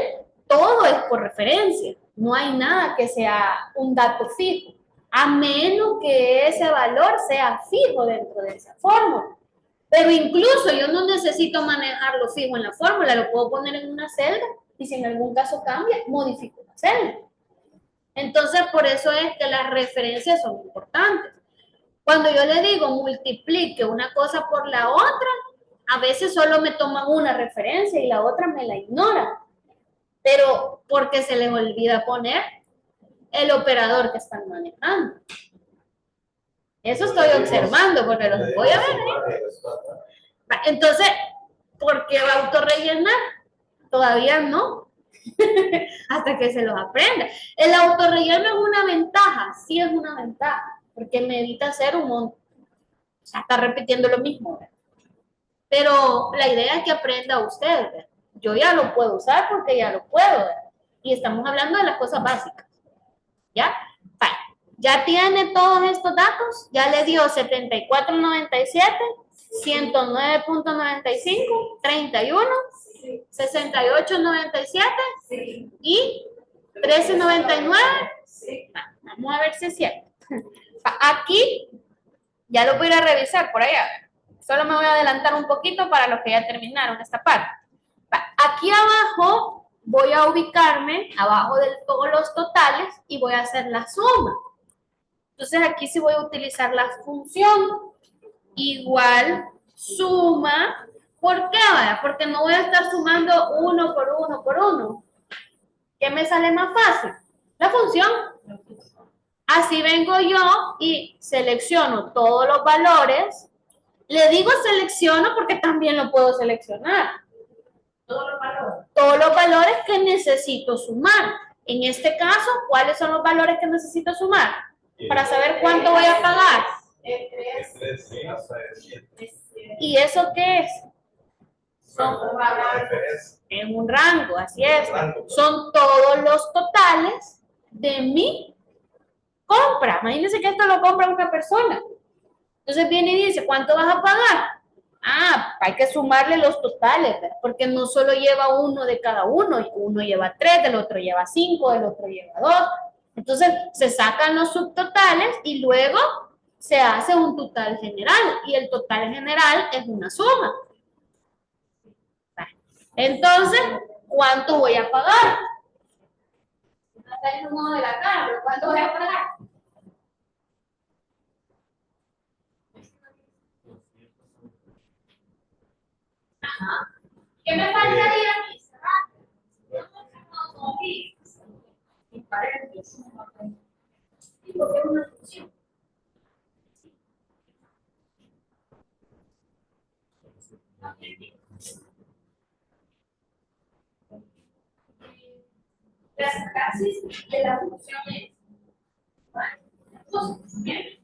todo es por referencia, no hay nada que sea un dato fijo, a menos que ese valor sea fijo dentro de esa fórmula. Pero incluso yo no necesito manejarlo fijo en la fórmula, lo puedo poner en una celda y si en algún caso cambia, modifico la celda. Entonces, por eso es que las referencias son importantes. Cuando yo le digo multiplique una cosa por la otra, a veces solo me toman una referencia y la otra me la ignoran. Pero porque se les olvida poner el operador que están manejando. Eso estoy observando porque los voy a ver. Entonces, ¿por qué va a autorrellenar? Todavía no. Hasta que se los aprenda. El autorrelleno es una ventaja, sí es una ventaja, porque me evita hacer un montón. O sea, está repitiendo lo mismo. ¿Verdad? Pero la idea es que aprenda usted. ¿Verdad? Yo ya lo puedo usar porque ya lo puedo. ¿Verdad? Y estamos hablando de las cosas básicas. ¿Ya? Vale. Ya tiene todos estos datos, ya le dio 74.97, 109.95, 31, 68.97 y 13.99. Vamos a ver si es cierto. Aquí ya lo voy a ir a revisar por allá. Solo me voy a adelantar un poquito para los que ya terminaron esta parte. Aquí abajo voy a ubicarme abajo de todos los totales y voy a hacer la suma. Entonces aquí sí voy a utilizar la función igual suma. ¿Por qué? Porque no voy a estar sumando uno por uno por uno. ¿Qué me sale más fácil? La función. Así vengo yo y selecciono todos los valores. Le digo selecciono porque también lo puedo seleccionar. Todos los valores que necesito sumar. En este caso, ¿cuáles son los valores que necesito sumar? Para saber cuánto voy a pagar. ¿Y eso qué es? En un rango, así es. Son todos los totales de mi compra. Imagínense que esto lo compra una persona. Entonces viene y dice, ¿cuánto vas a pagar? Ah, hay que sumarle los totales, ¿verdad? Porque no solo lleva uno de cada uno, uno lleva 3, del otro lleva 5, del otro lleva 2. Entonces se sacan los subtotales y luego se hace un total general y el total general es una suma. Entonces, ¿cuánto voy a pagar? Está en el modo de la cara, pero ¿cuánto voy a pagar? Ajá. ¿Qué me faltaría a mí? Porque es una función. La sintaxis de la función es. Bien.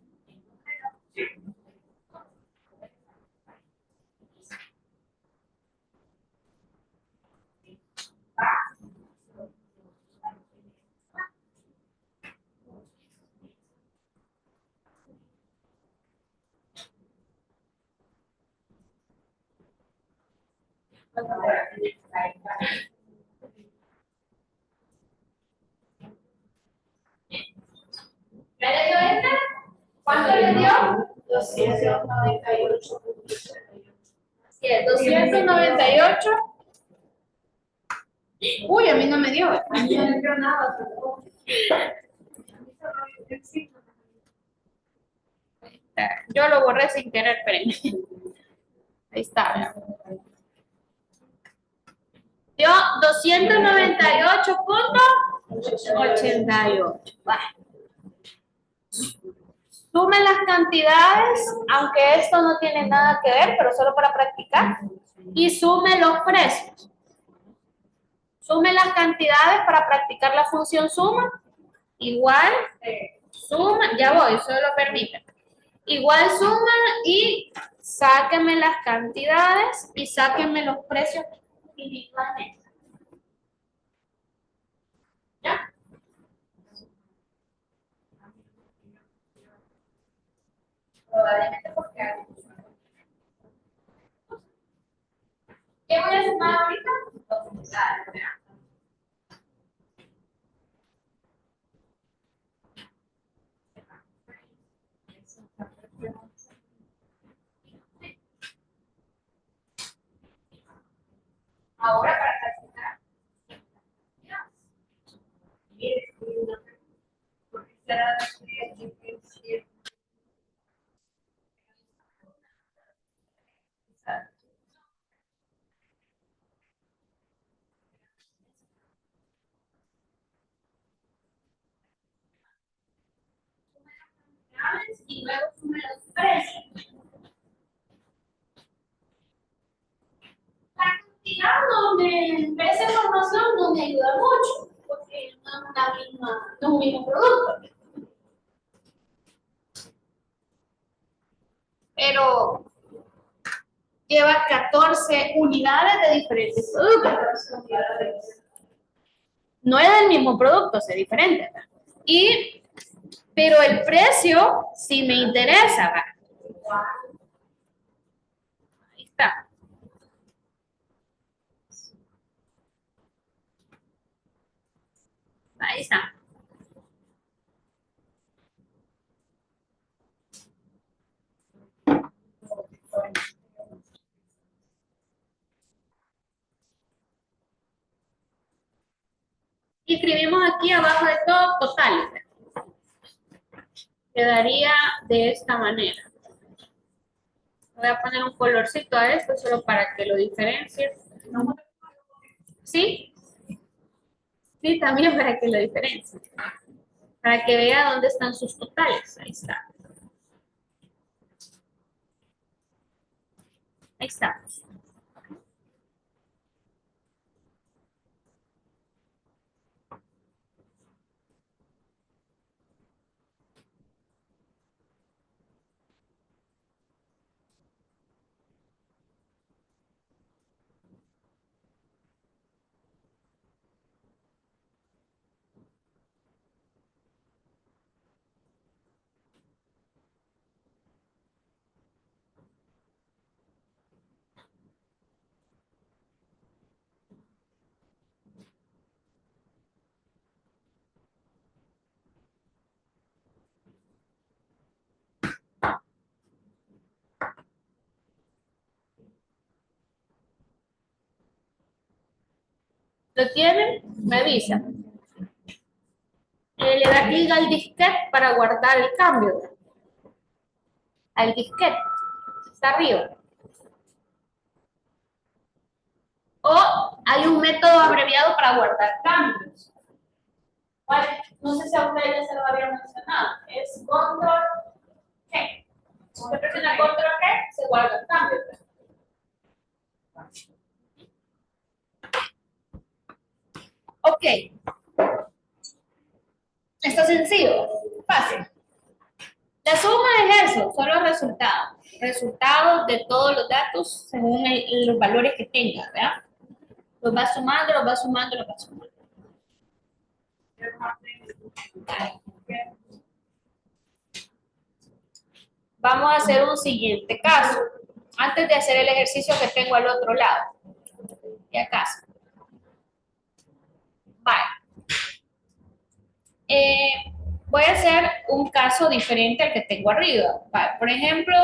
¿Ya le dio esta? ¿Cuánto le dio? 298. Sí, 298. Uy, a mí no me dio. A mí no me dio nada tampoco. Yo lo borré sin querer, espérenme. Ahí está. ¿verdad? Dio 298.88. Sume las cantidades, aunque esto no tiene nada que ver, pero solo para practicar. Y sume los precios. Sume las cantidades para practicar la función suma. Igual, suma, ya voy, solo permítame. Igual suma y sáquenme las cantidades y sáquenme los precios individualmente. ¿Ya? Probablemente porque ¿Qué voy a sumar ahorita? Ahora para practicar. Y luego sume los precios. La cantidad esa información no me ayuda mucho, porque no es no es un mismo producto. Pero lleva 14 unidades de diferentes productos. No es el mismo producto, es diferente. ¿verdad? Pero el precio sí me interesa. ¿verdad? Ahí está. Ahí está. Y escribimos aquí abajo de todo totales. Quedaría de esta manera. Voy a poner un colorcito a esto solo para que lo diferencie. ¿Sí? Sí, también para que lo diferencie. Para que vea dónde están sus totales. Ahí está. Ahí está. ¿Lo tienen? Me avisa. Le da clic al disquete para guardar el cambio. Al disquete. Está arriba. O hay un método abreviado para guardar cambios. ¿Cuál? No sé si a ustedes ya se lo había mencionado. Es control G. Si usted presiona control G, se guarda el cambio. Ok. Está sencillo. Fácil. La suma es eso, son los resultados. Resultados de todos los datos según los valores que tenga, ¿verdad? Los va sumando, los va sumando, los va sumando. Vamos a hacer un siguiente caso. Antes de hacer el ejercicio que tengo al otro lado. si acaso. Vale. Voy a hacer un caso diferente al que tengo arriba. Vale. Por ejemplo,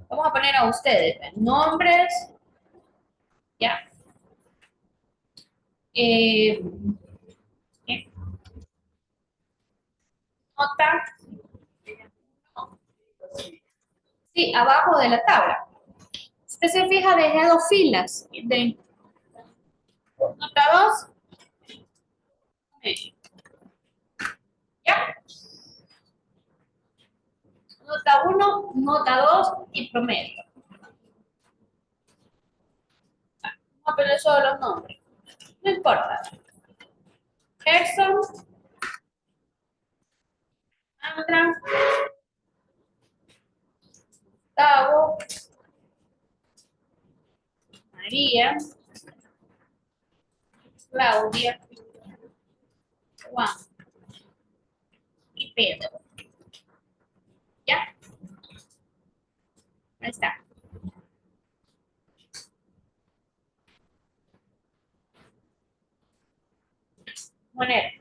vamos a poner a ustedes nombres, ya. Nota, sí, abajo de la tabla. Si usted se fija, dejé dos filas. Nota 2. ¿Ya? Nota 1, nota 2 y promedio. Vamos a poner solo los nombres. No importa. Gerson, Sandra, Gustavo, María, Claudia, Juan y Pedro. ¿Ya? Ahí está. Poner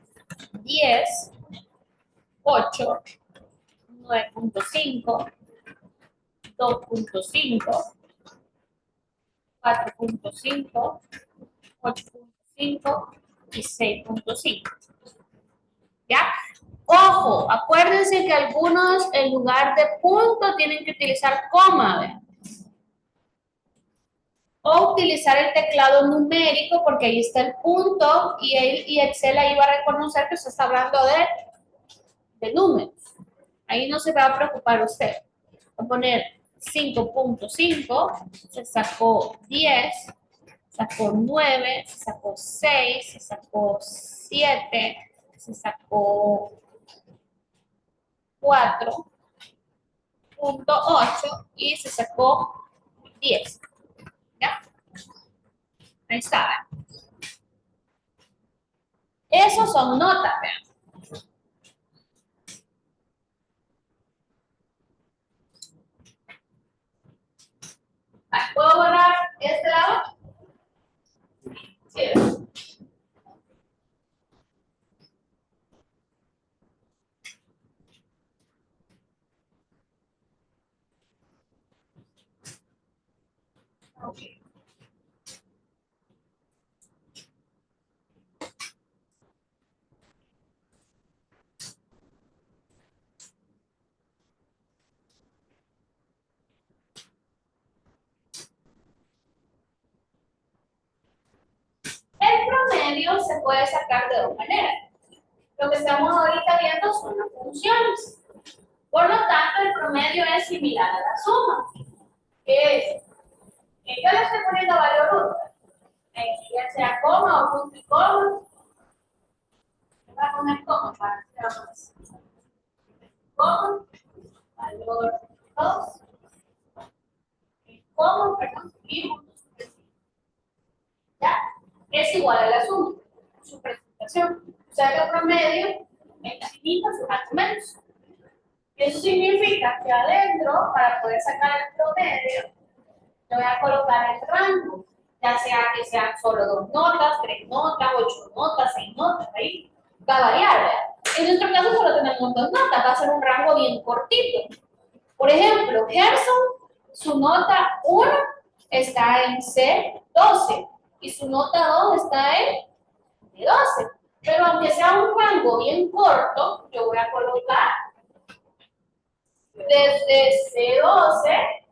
10, 8, 9.5, 2.5, 4.5, 8.5 y 6.5. ¿Ya? Ojo, acuérdense que algunos en lugar de punto tienen que utilizar coma, ¿ve? O utilizar el teclado numérico porque ahí está el punto y Excel ahí va a reconocer que usted está hablando de números. Ahí no se va a preocupar usted. Va a poner 5.5, se sacó 10, sacó 9, se sacó 6, se sacó 7, se sacó 4.8 y se sacó 10. ¿Ya? Ahí está. Esos son notas, vean. ¿Puedo borrar este lado? Sí. Okay. El promedio se puede sacar de dos maneras. Lo que estamos ahorita viendo son las funciones. Por lo tanto, el promedio es similar a la suma. ¿Qué es? Yo le estoy poniendo valor útil. Ya sea coma o punto y coma. Voy a poner coma para que sea más. Coma, valor 2, coma, perdón, y punto supresivo. ¿Ya? Es igual a la suma, su presentación. O sea que el promedio es la finita, su más o menos. Eso significa que adentro, para poder sacar el promedio, le voy a colocar el rango, ya sea que sean solo 2 notas, 3 notas, 8 notas, 6 notas, ahí va a variar, ¿verdad? En nuestro caso solo tenemos 2 notas, va a ser un rango bien cortito. Por ejemplo, Gerson, su nota 1 está en C12 y su nota 2 está en D12. Pero aunque sea un rango bien corto, yo voy a colocar desde C12,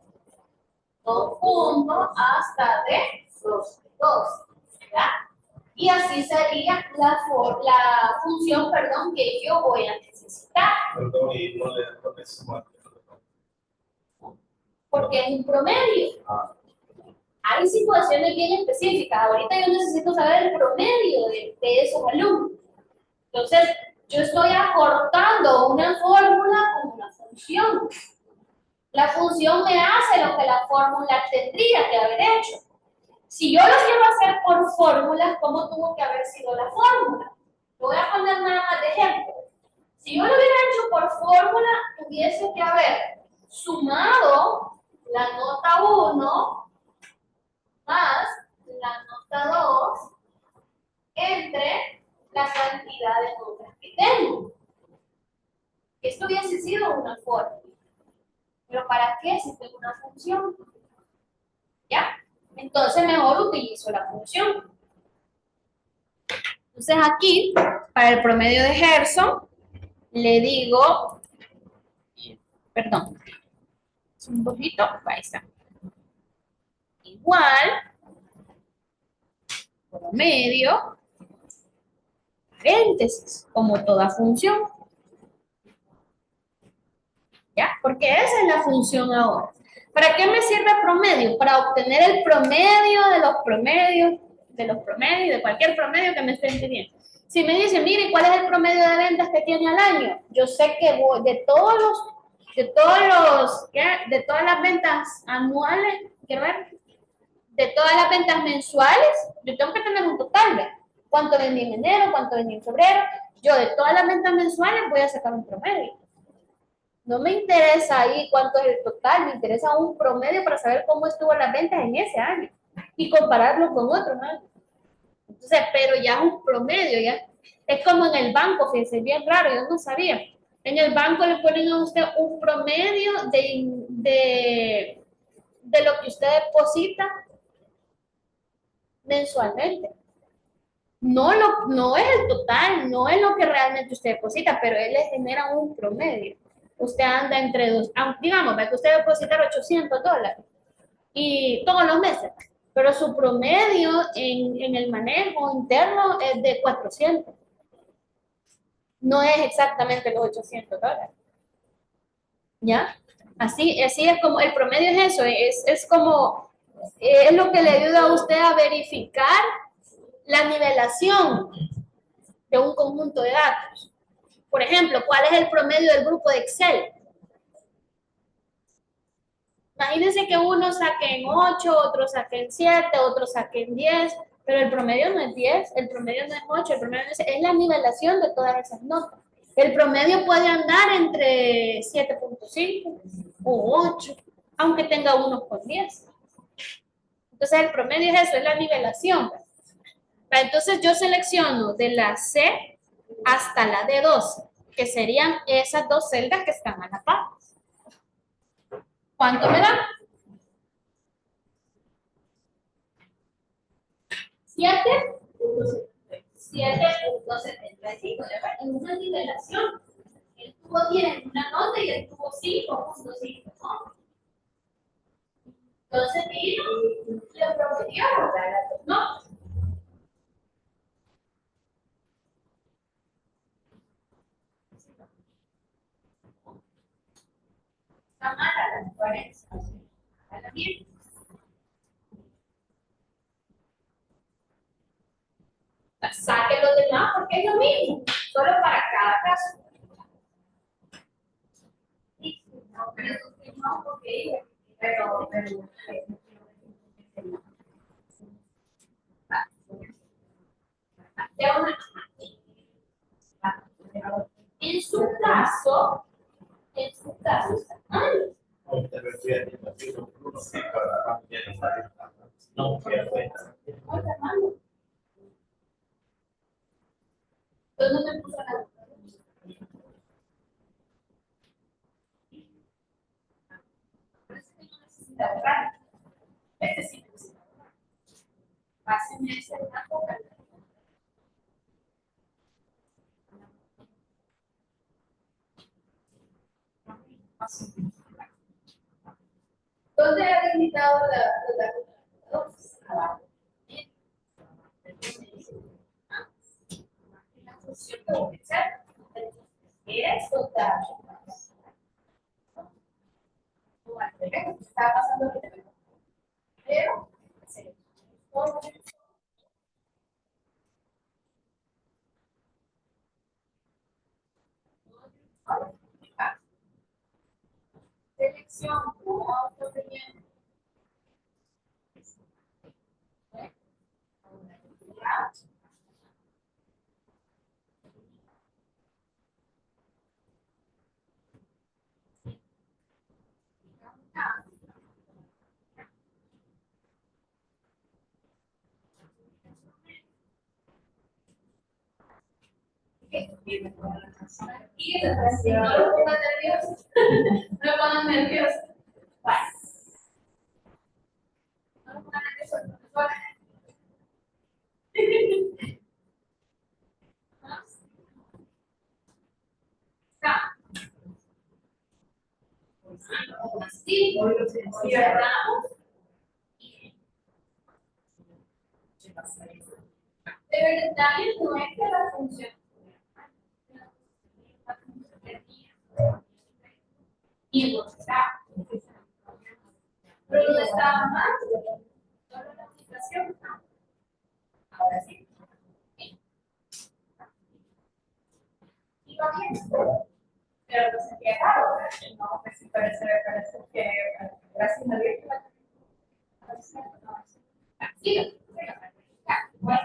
2 puntos, hasta D12. ¿Ya? Y así sería la función, perdón, que yo voy a necesitar. Perdón, y no le dan eso más. Porque es un promedio. Hay situaciones bien específicas. Ahorita yo necesito saber el promedio de esos alumnos. Entonces, yo estoy acortando una fórmula con una función. La función me hace lo que la fórmula tendría que haber hecho. Si yo lo quiero hacer por fórmulas, ¿cómo tuvo que haber sido la fórmula? Lo voy a poner nada más de ejemplo. Si yo lo hubiera hecho por fórmula, tuviese que haber sumado la nota 1 más la nota Esto hubiese sido una forma. Pero ¿para qué si tengo una función? ¿Ya? Entonces mejor utilizo la función. Entonces aquí, para el promedio de Gerson, le digo, perdón, es un poquito, ahí está. Igual, promedio, paréntesis, como toda función. ¿Ya? Porque esa es la función ahora. ¿Para qué me sirve promedio? Para obtener el promedio de los promedios, de cualquier promedio que me estén pidiendo. Si me dicen, mire, ¿cuál es el promedio de ventas que tiene al año? Yo sé que de todas las ventas anuales, quiero ver, de todas las ventas mensuales, yo tengo que tener un total de cuánto vendí en enero, cuánto vendí en febrero. Yo de todas las ventas mensuales voy a sacar un promedio. No me interesa ahí cuánto es el total, me interesa un promedio para saber cómo estuvo las ventas en ese año y compararlo con otros años. Entonces, pero ya es un promedio, ya. Es como en el banco, fíjense, bien raro, yo no sabía. En el banco le ponen a usted un promedio de lo que usted deposita mensualmente. No es el total, no es lo que realmente usted deposita, pero él le genera un promedio. Usted anda entre dos, digamos, que usted deposita $800 y todos los meses, pero su promedio en el manejo interno es de 400. No es exactamente los $800. ¿Ya? Así es como, el promedio es eso, es como, es lo que le ayuda a usted a verificar la nivelación de un conjunto de datos. Por ejemplo, ¿cuál es el promedio del grupo de Excel? Imagínense que uno saque en 8, otro saque en 7, otro saque en 10, pero el promedio no es 10, el promedio no es 8, el promedio no es la nivelación de todas esas notas. El promedio puede andar entre 7.5 o 8, aunque tenga unos con 10. Entonces el promedio es eso, es la nivelación. Entonces yo selecciono de la C hasta la D12, que serían esas dos celdas que están a la par. ¿Cuánto me da? 7.75. En una nivelación. El tubo tiene una nota y el tubo 5.5, ¿no? Entonces, vino y lo promediamos, ¿no? Está mala la diferencia. Hágala bien. Saque los demás porque es lo mismo, solo para cada caso. No, pero no, porque en su caso, ay, No, ¿dónde me puso la? Este sí necesita borrar. Pásenme ese una coca. ¿Dónde ha delimitado los datos? Abajo. La función que voy a hacer es total. Está pasando lo que pero selección otro relleno. Y si no lo pongan nervioso, no lo pongan nervioso. Vale. No lo pongan nervioso, profesor. Así, cerramos. De verdad, no es que la función. Y no está. Pero no estaba más. Solo la aplicación. Ahora sí. Y va bien. Pero no se queda raro. No, pues sí parece que gracias a Dios. Sí. Bueno,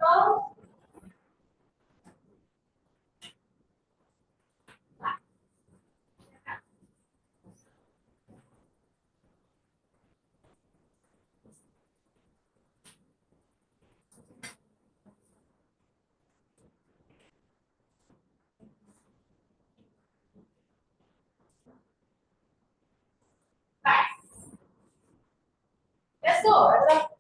todo. Eso, ¿verdad?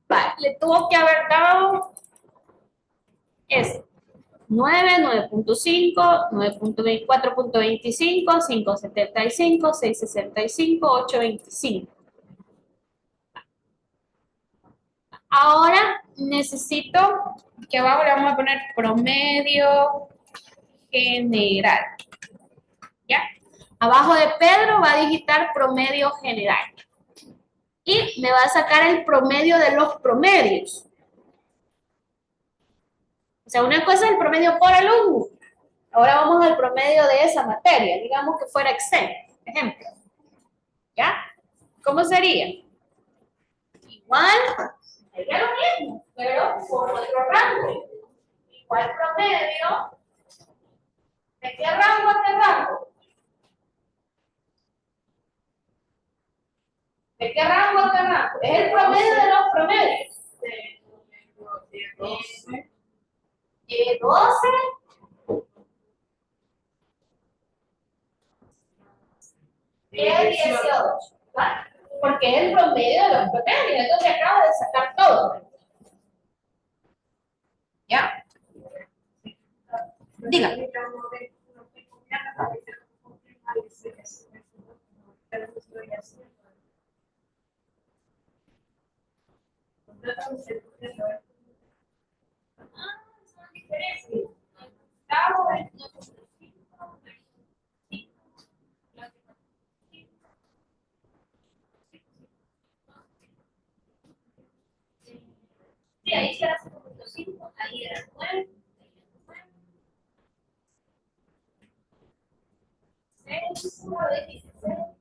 Vale, le tuvo que haber dado eso. 9, 9.5, 4.25, 5.75, 6.65, 8.25. Ahora necesito que abajo le vamos a poner promedio general. ¿Ya? Abajo de Pedro va a digitar promedio general. Y me va a sacar el promedio de los promedios. O sea, una cosa es el promedio por alumno. Ahora vamos al promedio de esa materia. Digamos que fuera Excel, ejemplo. ¿Ya? ¿Cómo sería? Igual, sería lo mismo, pero por otro rango. Igual promedio. ¿De qué rango a qué rango? ¿De qué rango a qué rango? Es el promedio de los promedios. De 12 de 18. ¿Vale? Porque es el promedio de los promedios. Entonces acabo de sacar todo. ¿Ya? Diga. Son diferentes. Sí, ahí será 5.5, ahí era 9. 6, 16.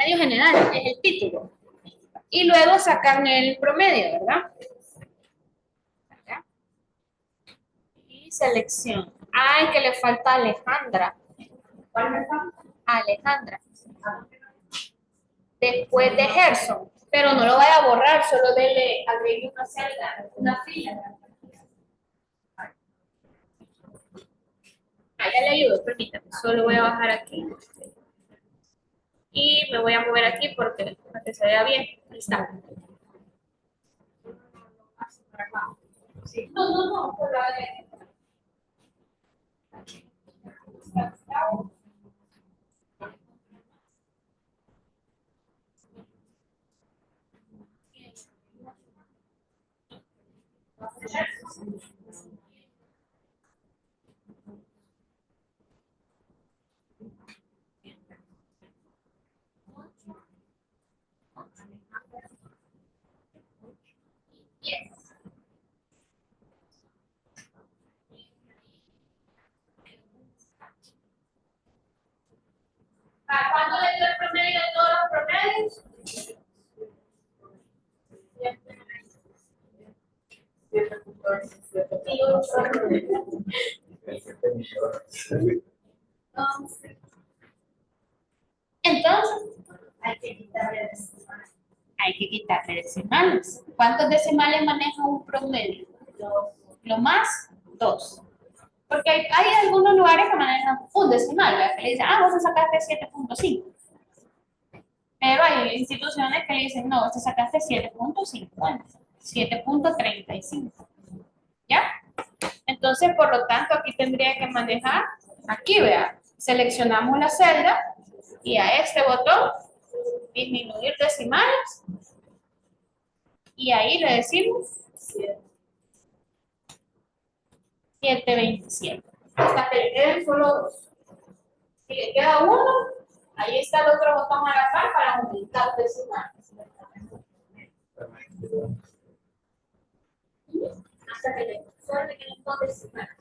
promedio general es el título. Y luego sacan el promedio, ¿verdad? Acá. Y selección. Ay, que le falta a Alejandra. ¿Cuál me falta? Alejandra. Después de Gerson. Pero no lo vaya a borrar, solo dele, agregue una celda, una fila. Ah, ya le ayudo, permítame. Solo voy a bajar aquí. Y me voy a mover aquí porque para que se vea bien. Ahí está. Sí. No, por la de... Yes. ¿Cuánto le dio el promedio de todos los promedios? Entonces, hay que quitarle decimales. Hay que quitarle decimales. ¿Cuántos decimales maneja un promedio? Lo más, 2. Porque hay algunos lugares que manejan un decimal, ¿verdad? Que le dicen, vos sacaste 7.5. Pero hay instituciones que le dicen, no, vos sacaste 7.50, 7.35. ¿Ya? Entonces, por lo tanto, aquí tendría que manejar, aquí, vea, seleccionamos la celda y a este botón, disminuir decimales, y ahí le decimos 7.27. Hasta que le queden solo 2. Si le queda uno, ahí está el otro botón a la par para aumentar decimales. Hasta que le queden 2 decimales.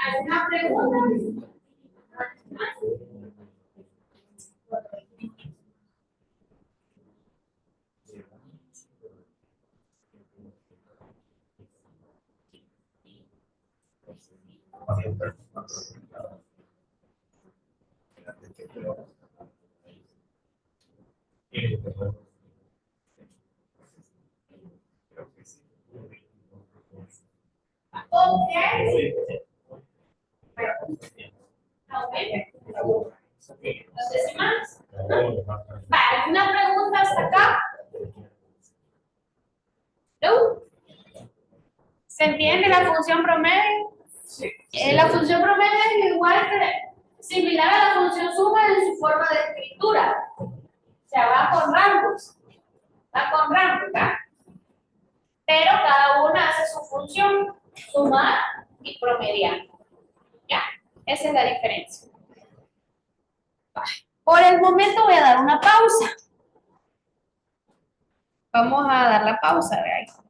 ¿Alguna pregunta? Ok. ¿Los decimales? Vale, ¿alguna pregunta hasta acá? ¿No? ¿Se entiende la función promedio? Sí. La función promedio es igual que similar a la función suma en su forma de escritura. O sea, va con rangos. Va con rangos, ¿verdad? Pero cada una hace su función, sumar y promediar. ¿Ya? Esa es la diferencia. Por el momento voy a dar una pausa. Vamos a dar la pausa, ¿verdad?